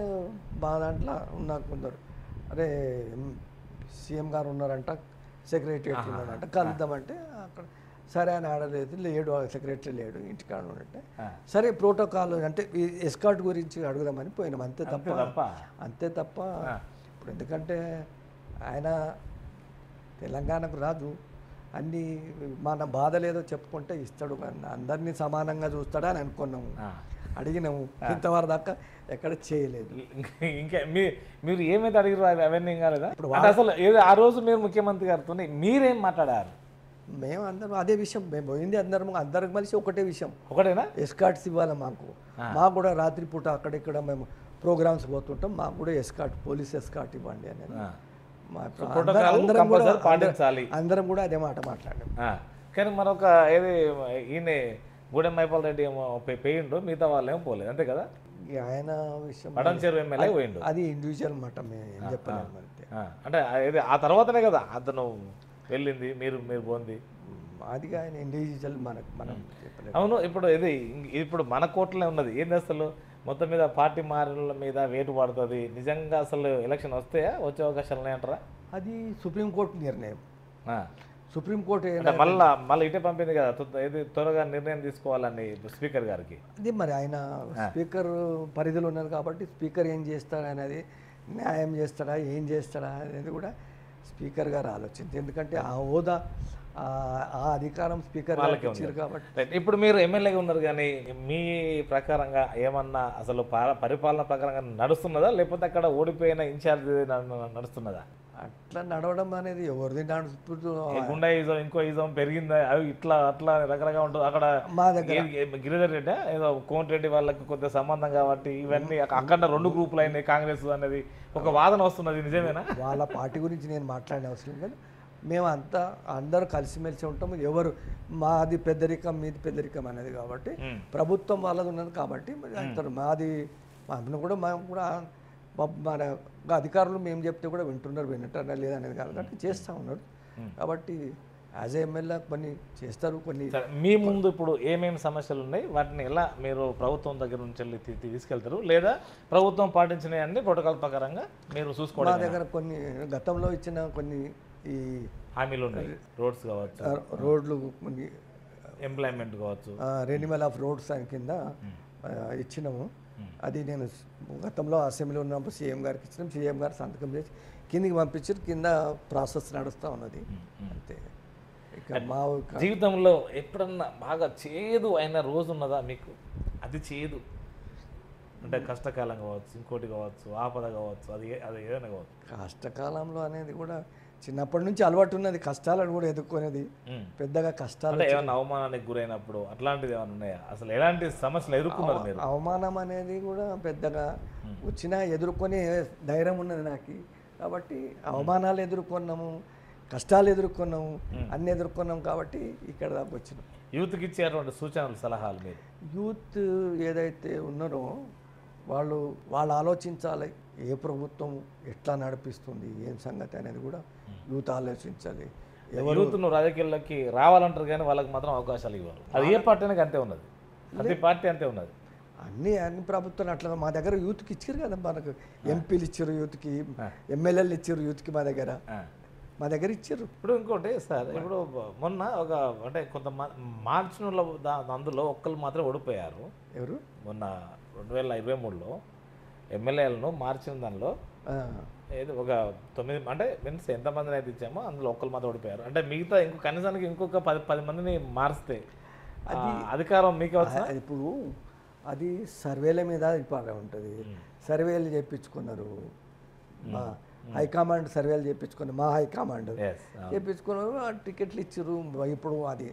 మా దాంట్లో ఉన్నారు కొందరు, అరే సీఎం గారు ఉన్నారంట, సెక్రటరియట్ ఉన్నారంట, కలుద్దామంటే అక్కడ సరే అని ఆడలేదు, లేడు సెక్రటరీ లేడు, ఇంటికాడ ఉంటే సరే ప్రోటోకాల్ అంటే ఎస్కాట్ గురించి అడుగుదామని పోయినాం. అంతే తప్ప ఇప్పుడు ఎందుకంటే ఆయన తెలంగాణకు రాజు, అన్నీ మన బాధ లేదో చెప్పుకుంటే ఇస్తాడు, అందరినీ సమానంగా చూస్తాడా అని అనుకున్నాము, అడిగినాము. ఇంతవరకు దాకా ఎక్కడ చేయలేదు. ఇంకా మీరు ఏమైతే అడిగారు అవన్నీ కాలేదా? ఇప్పుడు అసలు ఏదో ఆ రోజు మీరు ముఖ్యమంత్రి గారితో మీరేం మాట్లాడారు? మేము అందరం అదే విషయం, మేము పోయింది అందరికి కలిసి ఒకటే విషయం. ఒకటేనా? ఎస్కాట్స్ ఇవ్వాలి మాకు కూడా రాత్రిపూట అక్కడిక్కడ మేము ప్రోగ్రామ్స్ పోతుంటాం, మాకు కూడా ఎస్కాట్, పోలీస్ ఎస్కాట్ ఇవ్వండి అనేది అందరం కూడా అదే మాట మాట్లాడాం. కానీ మరొక ఏది ఈయన గూడెం మైపాల్ రెడ్డి ఏమో పోయిండు, మిగతా వాళ్ళు ఏమో పోలేదు, అంతే కదా? ఆయన విషయం పడంచేరు ఎమ్మెల్యే పోయిండు, అది ఇండివిజువల్ మాట, మేము ఏం చెప్పలేము. అంటే ఏది ఆ తర్వాతనే కదా అతను వెళ్ళింది, మీరు పోంది, అది ఆయన ఇండివిజువల్ మనం చెప్పలేము. అవును, ఇప్పుడు మన కోర్టులో ఉన్నది ఏంది అసలు? మొత్తం మీద పార్టీ మారిన మీద వేటు పడుతుంది. నిజంగా అసలు ఎలక్షన్ వచ్చే అవకాశాలు ఉన్నాయంటారా? అది సుప్రీంకోర్టు నిర్ణయం. సుప్రీంకోర్టు మళ్ళీ ఇటే పంపింది కదా, ఇది త్వరగా నిర్ణయం తీసుకోవాలని స్పీకర్ గారికి. అది మరి ఆయన స్పీకర్ పరిధిలో ఉన్నది కాబట్టి స్పీకర్ ఏం చేస్తాడు అనేది, న్యాయం చేస్తాడా ఏం చేస్తాడా అనేది కూడా స్పీకర్ గారు ఆలోచించి, ఎందుకంటే ఆ హోదా ఆ అధికారం స్పీకర్ ఇచ్చారు కాబట్టి. ఇప్పుడు మీరు ఎమ్మెల్యేగా ఉన్నారు, కానీ మీ ప్రకారంగా ఏమన్నా అసలు పరిపాలన ప్రకారంగా నడుస్తున్నదా, లేకపోతే అక్కడ ఓడిపోయిన ఇన్ఛార్జ్ నడుస్తున్నదా? అట్లా నడవడం అనేది ఎవరిది నడుస్తూ గుండాయిజం ఇంకో ఇజం పెరిగిందా, అవి అట్లా రకరకాల ఉంటుంది అక్కడ. మా దగ్గర గిరిధర్ రెడ్డి ఏదో కోమటిరెడ్డి వాళ్ళకి కొంత సంబంధం కాబట్టి ఇవన్నీ అక్కడ 2 గ్రూపులు అయినాయి, కాంగ్రెస్ అనేది ఒక వాదన వస్తున్నది, నిజమేనా? వాళ్ళ పార్టీ గురించి నేను మాట్లాడే అవసరం లేదు. మేము అందరూ కలిసిమెలిసి ఉంటాము. ఎవరు మాది పెద్దరికం మీది పెద్దరికం అనేది కాబట్టి ప్రభుత్వం వాళ్ళది ఉన్నది కాబట్టి అంటారు మాది కూడా మేము కూడా మన అధికారులు మేము చెప్తే కూడా వింటారా లేదనేది కాబట్టి చేస్తూ ఉన్నారు. కాబట్టి యాజ్ ఏ ఎమ్మెల్యే కొన్ని చేస్తారు. కొన్ని మీ ముందు ఇప్పుడు ఏమేమి సమస్యలు ఉన్నాయి, వాటిని ఎలా మీరు ప్రభుత్వం దగ్గర నుంచి తీసుకెళ్తారు, లేదా ప్రభుత్వం పాటించిన అన్ని ప్రోటోకాల్ ప్రకారంగా మీరు చూసుకోవడం? మా దగ్గర కొన్ని గతంలో ఇచ్చిన కొన్ని ఈ హామీలు ఉన్నాయి, రోడ్స్ కావచ్చు, రోడ్లు కొన్ని ఎంప్లాయ్మెంట్ కావచ్చు, రెన్యువల్ ఆఫ్ రోడ్స్ అని కింద ఇచ్చినాము. అది నేను గతంలో అసెంబ్లీ ఉన్నప్పుడు సీఎం గారికి ఇచ్చినాం, సీఎం గారు సంతకం చేసి కిందికి పంపించారు, కింద ప్రాసెస్ నడుస్తూ ఉన్నది అంతే. ఇక మా జీవితంలో ఎప్పుడన్నా బాగా చేదు అయిన రోజు ఉన్నదా మీకు? అది చేదు అంటే కష్టకాలం కావచ్చు, ఇంకోటి కావచ్చు, ఆపద కావచ్చు, అది ఏదైనా కావచ్చు. కష్టకాలంలో అనేది కూడా చిన్నప్పటి నుంచి అలవాటు ఉన్నది, కష్టాలను కూడా ఎదుర్కొనేది. పెద్దగా కష్టాలు ఏమన్నా అవమానానికి గురైనప్పుడు అట్లాంటిది ఏమైనా ఉన్నాయా? అసలు ఎలాంటి సమస్యలు ఎదుర్కొన్నారు మీరు? అవమానం అనేది కూడా పెద్దగా వచ్చినా ఎదుర్కొనే ధైర్యం ఉన్నది నాకు. కాబట్టి అవమానాలు ఎదుర్కొన్నాము. కష్టాలు ఎదుర్కొన్నాము, అన్నీ ఎదుర్కొన్నాం కాబట్టి ఇక్కడ దాకా వచ్చినాం. యూత్కి ఇచ్చేటువంటి సూచనలు సలహాలు మీరు? యూత్ ఏదైతే ఉన్నారో వాళ్ళు ఆలోచించాలి, ఏ ప్రభుత్వం ఎట్లా నడిపిస్తుంది ఏం సంగతి అనేది కూడా యూత్ ఆలోచించాలి. యూత్ను రాజకీయాల్లోకి రావాలంటారు కానీ వాళ్ళకి మాత్రం అవకాశాలు ఇవ్వరు. అది ఏ పార్టీ అనేది అంతే ఉన్నది, ప్రతి పార్టీ అంతే ఉన్నది. అన్ని ప్రభుత్వాలు అట్లా మా దగ్గర యూత్కి ఇచ్చారు కదా, మనకు ఎంపీలు ఇచ్చారు యూత్కి, ఎమ్మెల్యేలు ఇచ్చారు యూత్కి, మా దగ్గర ఇచ్చారు. ఇప్పుడు ఇంకోటి సార్, ఇప్పుడు మొన్న ఒక అంటే కొంత మార్చిన అందులో ఒక్కరు మాత్రం ఓడిపోయారు. ఎవరు? మొన్న 2023లో ఎమ్మెల్యేలను మార్చిన దానిలో ఏదో ఒక 9 అంటే మీన్స్ ఎంతమందిని అయితే ఇచ్చామో అందులో ఒక్కరు మాత్రం ఓడిపోయారు. అంటే మిగతా కనీసానికి ఇంకొక 10 మందిని మారిస్తే అధికారం మీకే వచ్చింది. ఇప్పుడు అది సర్వేల మీద ఉంటుంది. సర్వేలు చేయించుకున్నారు, హైకమాండ్ సర్వేలు చేయించుకున్నారు, మా హైకమాండ్ చేయించుకున్నారు, టికెట్లు ఇచ్చారు. ఇప్పుడు అది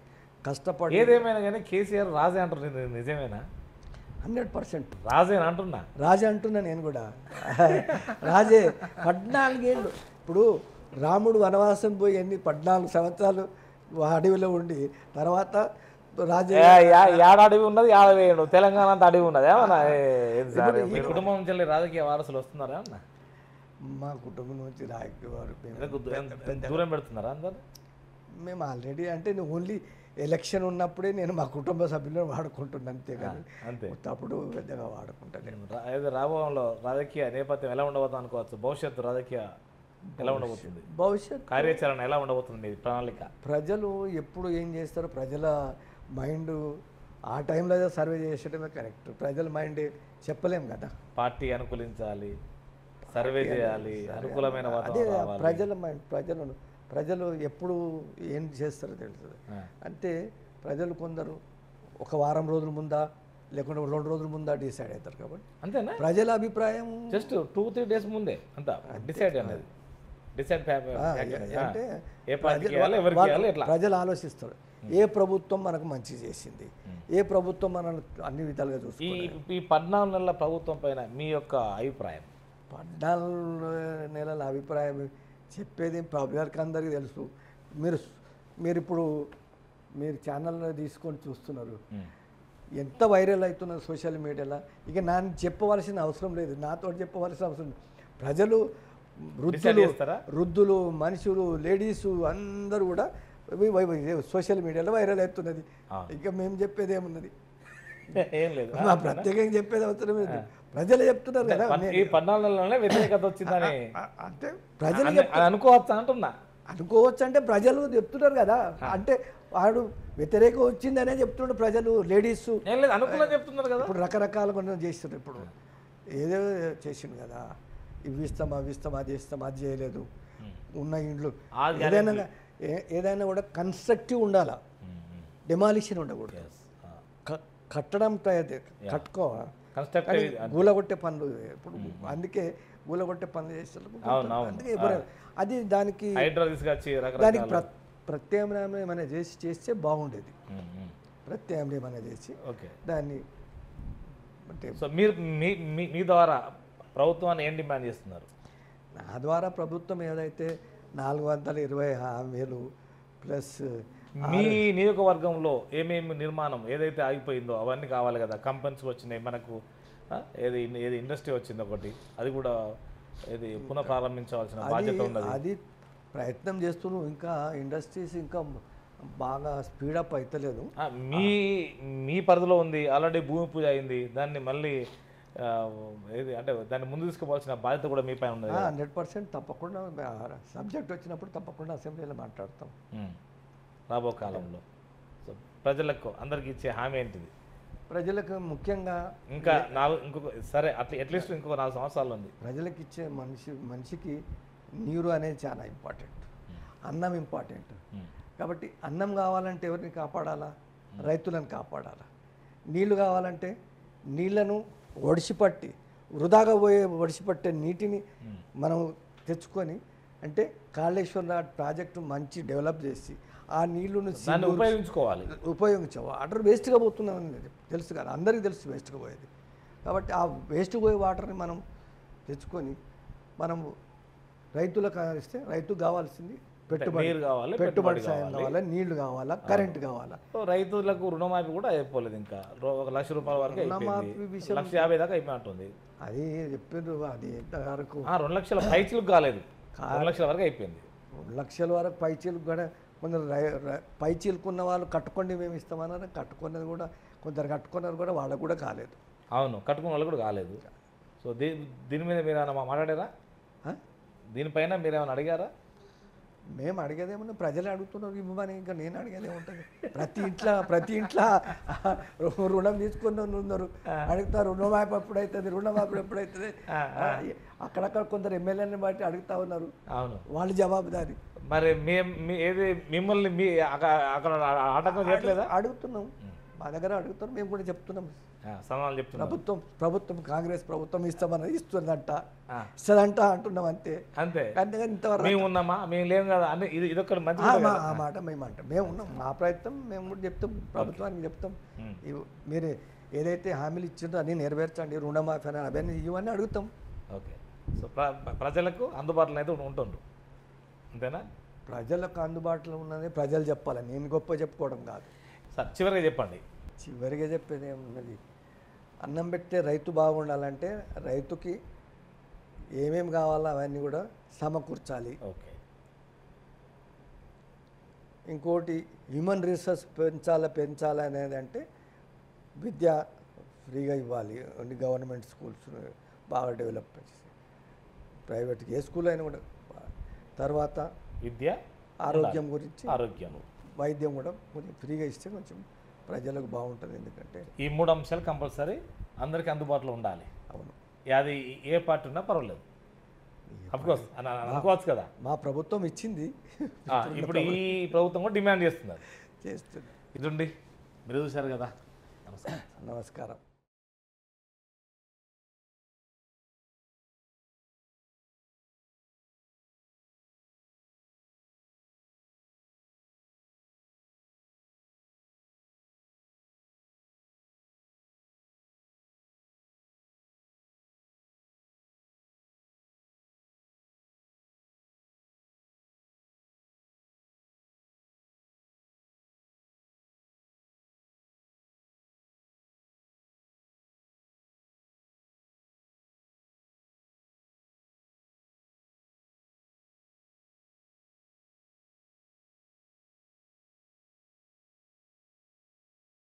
కష్టపడి ఏదేమైనా కానీ కేసీఆర్ రాజే అంటారు, నిజమేనా? 100% రాజే అంటున్నా, రాజే అంటున్నా నేను కూడా. రాజే 14 ఏళ్ళు. ఇప్పుడు రాముడు వనవాసం పోయి 14 సంవత్సరాలు అడవిలో ఉండి తర్వాత రాజే ఏడాడవి ఉన్నది, ఏడవేయడు తెలంగాణ అంతా అడవి ఉన్నది. ఏమన్నా మీ కుటుంబం నుంచి రాజకీయ వారసులు వస్తున్నారా? మా కుటుంబం నుంచి రాజకీయ వారు దూరం పెడుతున్నారా అందరు? మేము ఆల్రెడీ అంటే ఓన్లీ ఎలక్షన్ ఉన్నప్పుడే నేను మా కుటుంబ సభ్యులను వాడుకుంటున్నాను, అంతేగాని అంతే అప్పుడు పెద్దగా వాడుకుంటాను. రాబోయేలో రాజకీయ నేపథ్యం ఎలా ఉండబోతుంది అనుకోవచ్చు? భవిష్యత్తు రాజకీయ ఎలా ఉండబోతుంది? భవిష్యత్ కార్యాచరణ ఎలా ఉండబోతుంది ప్రణాళిక? ప్రజలు ఎప్పుడు ఏం చేస్తారు, ప్రజల మైండ్ ఆ టైంలో సర్వే చేసేయడమే కరెక్ట్. ప్రజల మైండ్ చెప్పలేం కదా. పార్టీ అనుకూలించాలి, సర్వే చేయాలి, అనుకూలమైన ప్రజల మైండ్, ప్రజలు ఎప్పుడు ఏం చేస్తారో తెలుస్తుంది. అంటే ప్రజలు కొందరు ఒక వారం రోజుల ముందా లేకుంటే 2 రోజుల ముందా డిసైడ్ అవుతారు కాబట్టి. అంతేనా? ప్రజల అభిప్రాయం జస్ట్ 2-3 డేస్ ముందే అంతా డిసైడ్ అనేది. అంటే ఏ పార్టీకి ఎట్లా ప్రజలు ఆలోచిస్తారు, ఏ ప్రభుత్వం మనకు మంచి చేసింది, ఏ ప్రభుత్వం మనల్ని అన్ని విధాలుగా చూస్తుంది. ఈ 14 నెలల ప్రభుత్వం పైన మీ యొక్క అభిప్రాయం? 14 నెలల అభిప్రాయం చెప్పేది పబ్లిక్ అందరికీ తెలుసు. మీరు ఇప్పుడు మీరు ఛానల్లో తీసుకొని చూస్తున్నారు, ఎంత వైరల్ అవుతున్నారు సోషల్ మీడియాలో. ఇక నేను చెప్పవలసిన అవసరం లేదు, నాతో చెప్పవలసిన అవసరం లేదు. ప్రజలు వృద్ధులు, మనుషులు, లేడీసు అందరూ కూడా సోషల్ మీడియాలో వైరల్ అవుతున్నది. ఇక మేము చెప్పేది ఏమున్నది? ఏం లేదు, మా ప్రత్యేకంగా చెప్పేది అవసరం లేదు. ప్రజలే చెప్తున్నారు కదా. ఈ 14 నెలలోనే వ్యతిరేకత వచ్చిందని అంటే ప్రజలు అనుకోవచ్చా అంటున్నా? అనుకోవచ్చు అంటే ప్రజలు చెప్తున్నారు కదా. అంటే వాడు వ్యతిరేకం వచ్చిందనే చెప్తున్నాడు ప్రజలు, లేడీస్ అనుకూలంగా చెప్తున్నారు కదా. ఇప్పుడు రకరకాలుగా చేస్తున్నారు. ఇప్పుడు ఏదో చేసిండు కదా, ఇవి ఇస్తాం, అవి ఇస్తాం, అది ఇస్తాం, అది చేయలేదు. ఉన్న ఇండ్లు ఏదైనా కూడా కన్స్ట్రక్టివ్ ఉండాలా, డెమాలిషన్ ఉండకూడదు. కట్టడం కట్టుకోవాలి, గూలగొట్టే పనులు. ఇప్పుడు అందుకే గూలగొట్టే పనులు చేస్తారు. అందుకే అది దానికి ప్రత్యామ్నాయం ఏమైనా చేస్తే బాగుండేది. ప్రత్యామ్నాయం ఏమైనా చేసి దాన్ని అంటే. సో మీరు మీ ద్వారా ప్రభుత్వాన్ని ఏం డిమాండ్ చేస్తున్నారు? నా ద్వారా ప్రభుత్వం ఏదైతే 420 హామీలు ప్లస్ మీ నియోజకవర్గంలో ఏమేమి నిర్మాణం ఏదైతే ఆగిపోయిందో అవన్నీ కావాలి కదా. కంపెనీస్ వచ్చినాయి మనకు, ఏది ఇండస్ట్రీ వచ్చింది ఒకటి, అది కూడా ఏది పునఃప్రారంభించవలసిన బాధ్యత ఉన్నది. అది ప్రయత్నం చేస్తున్నాం. ఇంకా ఇండస్ట్రీస్ ఇంకా బాగా స్పీడప్ అవుతలేదు. మీ పరిధిలో ఉంది, ఆల్రెడీ భూమి పూజ అయింది, దాన్ని మళ్ళీ ఏది అంటే దాన్ని ముందు తీసుకోవాల్సిన బాధ్యత కూడా మీ పైన ఉన్నది. 100% తప్పకుండా సబ్జెక్ట్ వచ్చినప్పుడు తప్పకుండా అసెంబ్లీలో మాట్లాడతాం రాబో కాలంలో. సో ప్రజలకు అందరికి ఇచ్చే హామీ ఏంటిది? ప్రజలకు ముఖ్యంగా ఇంకా ఇంకొక సరే అట్లీస్ట్ ఇంకొక 4 సంవత్సరాలు ఉంది. ప్రజలకు ఇచ్చే మనిషికి నీరు అనేది చాలా ఇంపార్టెంట్, అన్నం ఇంపార్టెంట్. కాబట్టి అన్నం కావాలంటే ఎవరిని కాపాడాలా? రైతులను కాపాడాలా. నీళ్లు కావాలంటే నీళ్లను వృధాగా ఒడిసిపట్టే నీటిని మనం తెచ్చుకొని, అంటే కాళేశ్వరం ప్రాజెక్టు మంచి డెవలప్ చేసి ఆ నీళ్లను ఉపయోగించుకోవాలి. వాటర్ వేస్ట్గా పోతుందని తెలుసు కదా, అందరికీ తెలుసు వేస్ట్గా పోయేది. కాబట్టి ఆ వేస్ట్ పోయే వాటర్ని మనం తెచ్చుకొని మనం రైతులకు ఇస్తే రైతుకు కావాల్సింది నీరు కావాలి, పెట్టుబడి సాయం కావాలా, నీళ్లు కావాలా, కరెంట్ కావాలా. సో రైతులకు రుణమాఫీ కూడా అయిపోలేదు, ఇంకా ₹1,00,000 వరకు అయిపోయింది, 1,50,000 దాకా అయిపోయినట్టుంది. అది చెప్పిండ్రు, అది ఎంతవరకు 2 లక్షల పైచీలకు కాలేదు, 2 లక్షల వరకు అయిపోయింది. 2 లక్షల వరకు పైచీలకు కూడా కొందరు పైచీలుకున్న వాళ్ళు కట్టుకోండి మేము ఇస్తామన్నారు, కట్టుకున్నది కూడా కొందరు కట్టుకున్నారు కూడా వాళ్ళకు కూడా కాలేదు. అవును, కట్టుకున్న వాళ్ళు కూడా కాలేదు. సో దీని మీద మీరు ఏమైనా మాట్లాడారా? దీనిపైన మీరు ఏమైనా అడిగారా? మేము అడిగేదేమన్నా ప్రజలు అడుగుతున్నారు ఇవ్వమని, ఇంకా నేను అడిగేదే ఉంటుంది. ప్రతి ఇంట్లో రుణం తీసుకుని ఉన్నారు, అడుగుతారు రుణమాఫీ ఎప్పుడైతుంది, రుణమాఫీ ఎప్పుడైతుంది. అక్కడక్కడ కొందరు ఎమ్మెల్యేని బట్టి అడుగుతా ఉన్నారు. అవును, వాళ్ళు జవాబుదారి. మరి ఏది మిమ్మల్ని అక్కడ ఆటంకం చేయట్లేదా? అడుగుతున్నాం, మా దగ్గర అడుగుతారు, మేము కూడా చెప్తున్నాం. సమాధానం చెప్తున్నాం. ప్రభుత్వం కాంగ్రెస్ ప్రభుత్వం ఇస్తుందంట అంటున్నాం, అంతే. అంతేగాని ఇంతవరకు మేము ఉన్నామా, మేము లేము కదా అని ఇదొక్కటి మంచి ఆ మాట మేము అంటాం. మేము ఉన్నాం, మా ప్రయత్నం మేము కూడా చెప్తాం, ప్రభుత్వానికి చెప్తాం. మీరు ఏదైతే హామీలు ఇచ్చిందో అన్నీ నెరవేర్చండి, రుణమాఫీ అని అవన్నీ ఇవన్నీ అడుగుతాం. ఓకే. సో ప్రజలకు అందుబాటులో అయితే ఉంటుండ్రు, అంతేనా? ప్రజలకు అందుబాటులో ఉన్నది ప్రజలు చెప్పాలి, నేను గొప్ప చెప్పుకోవడం కాదు. సార్ చివరిగా చెప్పండి. చివరిగా చెప్పేది ఏమున్నది, అన్నం పెట్టే రైతు బాగుండాలంటే రైతుకి ఏమేమి కావాలో అవన్నీ కూడా సమకూర్చాలి. ఓకే. ఇంకోటి హ్యూమన్ రిసోర్స్ పెంచాలి అనేది అంటే విద్య ఫ్రీగా ఇవ్వాలి, గవర్నమెంట్ స్కూల్స్ బాగా డెవలప్ చేసి, ప్రైవేట్కి ఏ స్కూల్ అయినా కూడా. తర్వాత విద్య, ఆరోగ్యం గురించి, ఆరోగ్యం, వైద్యం కూడా కొంచెం ఫ్రీగా ఇస్తే కొంచెం ప్రజలకు బాగుంటుంది. ఎందుకంటే ఈ 3 అంశాలు కంపల్సరీ అందరికీ అందుబాటులో ఉండాలి. అవును, అది ఏ పార్టీ ఉన్నా పర్వాలేదు, అఫ్కోర్స్ అనుకోవచ్చు కదా. మా ప్రభుత్వం ఇచ్చింది, ఇప్పుడు ఈ ప్రభుత్వం కూడా డిమాండ్ చేస్తున్నారు. చేస్తుంది. ఇదండి, మీరు చూశారు కదా. నమస్కారం. నమస్కారం.